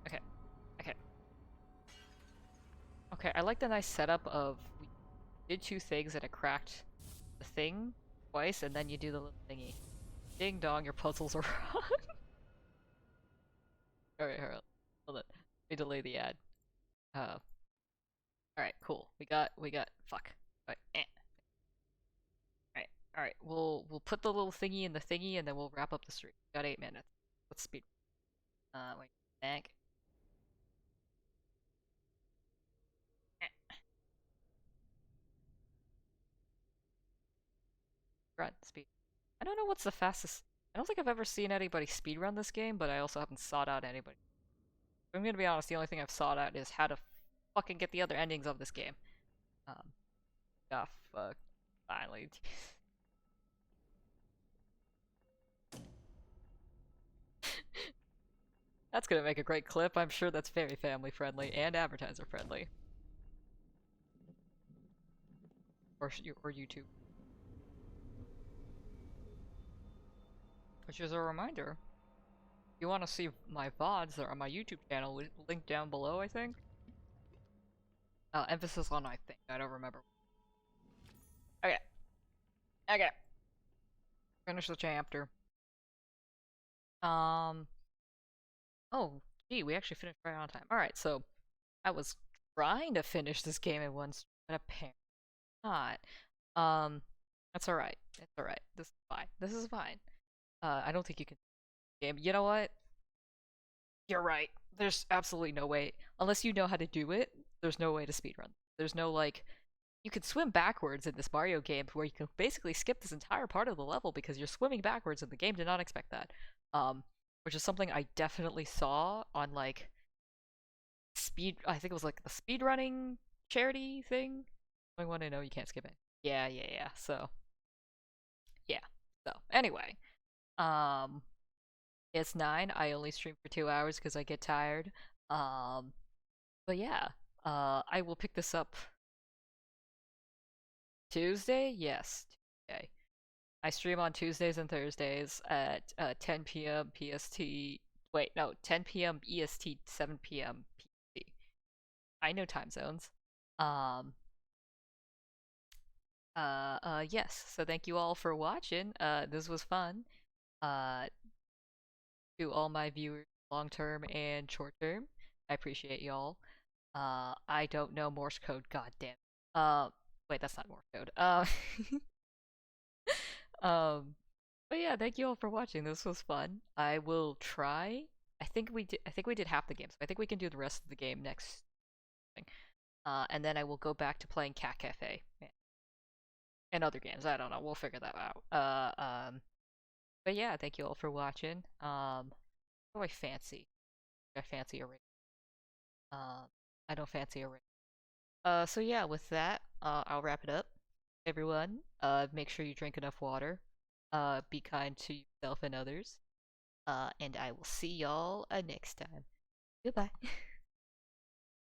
S1: Okay. Okay. Okay. I like the nice setup of we did two things and it cracked the thing twice, and then you do the little thingy. Ding dong, your puzzles are wrong. Alright, hold on. Let me delay the ad. Alright, cool. We got fuck. Alright, alright. We'll put the little thingy in the thingy and then we'll wrap up the stream. Got 8 minutes. Let's speed. Wait. Back. Run. Speed. I don't know what's the fastest. I don't think I've ever seen anybody speedrun this game, but I also haven't sought out anybody. I'm gonna be honest, the only thing I've sought out is how to fucking get the other endings of this game. Um, ah, fuck. Finally. That's gonna make a great clip. I'm sure that's very family friendly and advertiser friendly. Or YouTube. Which is a reminder. If you want to see my VODs, they're on my YouTube channel, linked down below, I think. Emphasis on I think. I don't remember. Okay. Okay. Finish the chapter. Um. Oh, gee, we actually finished right on time. Alright, so I was trying to finish this game in one stream, but apparently not. Um, that's alright. It's alright. This is fine. This is fine. I don't think you can game. You know what? You're right. There's absolutely no way. Unless you know how to do it, there's no way to speedrun. There's no, like, you can swim backwards in this Mario game where you can basically skip this entire part of the level because you're swimming backwards and the game did not expect that. Which is something I definitely saw on, like, I think it was like the speedrunning charity thing. I want to know you can't skip it. Yeah. So, yeah. So, anyway. Um, it's 9. I only stream for 2 hours because I get tired. Um, but yeah. I will pick this up Tuesday? Yes. Tuesday. I stream on Tuesdays and Thursdays at 10 p.m. PST. Wait, no, 10 p.m. EST, 7 p.m. PST. I know time zones. Um, yes. So thank you all for watching. This was fun. Uh, to all my viewers, long term and short term, I appreciate y'all. I don't know Morse code. God damn. Wait, that's not Morse code. Um, but yeah, thank you all for watching. This was fun. I will try. I think we did half the game, so I think we can do the rest of the game next thing. And then I will go back to playing Cat Cafe and other games. I don't know. We'll figure that out. But yeah, thank you all for watching. What do I fancy? I fancy a ring. I don't fancy a ring. So yeah, with that, I'll wrap it up. Everyone, make sure you drink enough water. Be kind to yourself and others. And I will see y'all next time. Goodbye.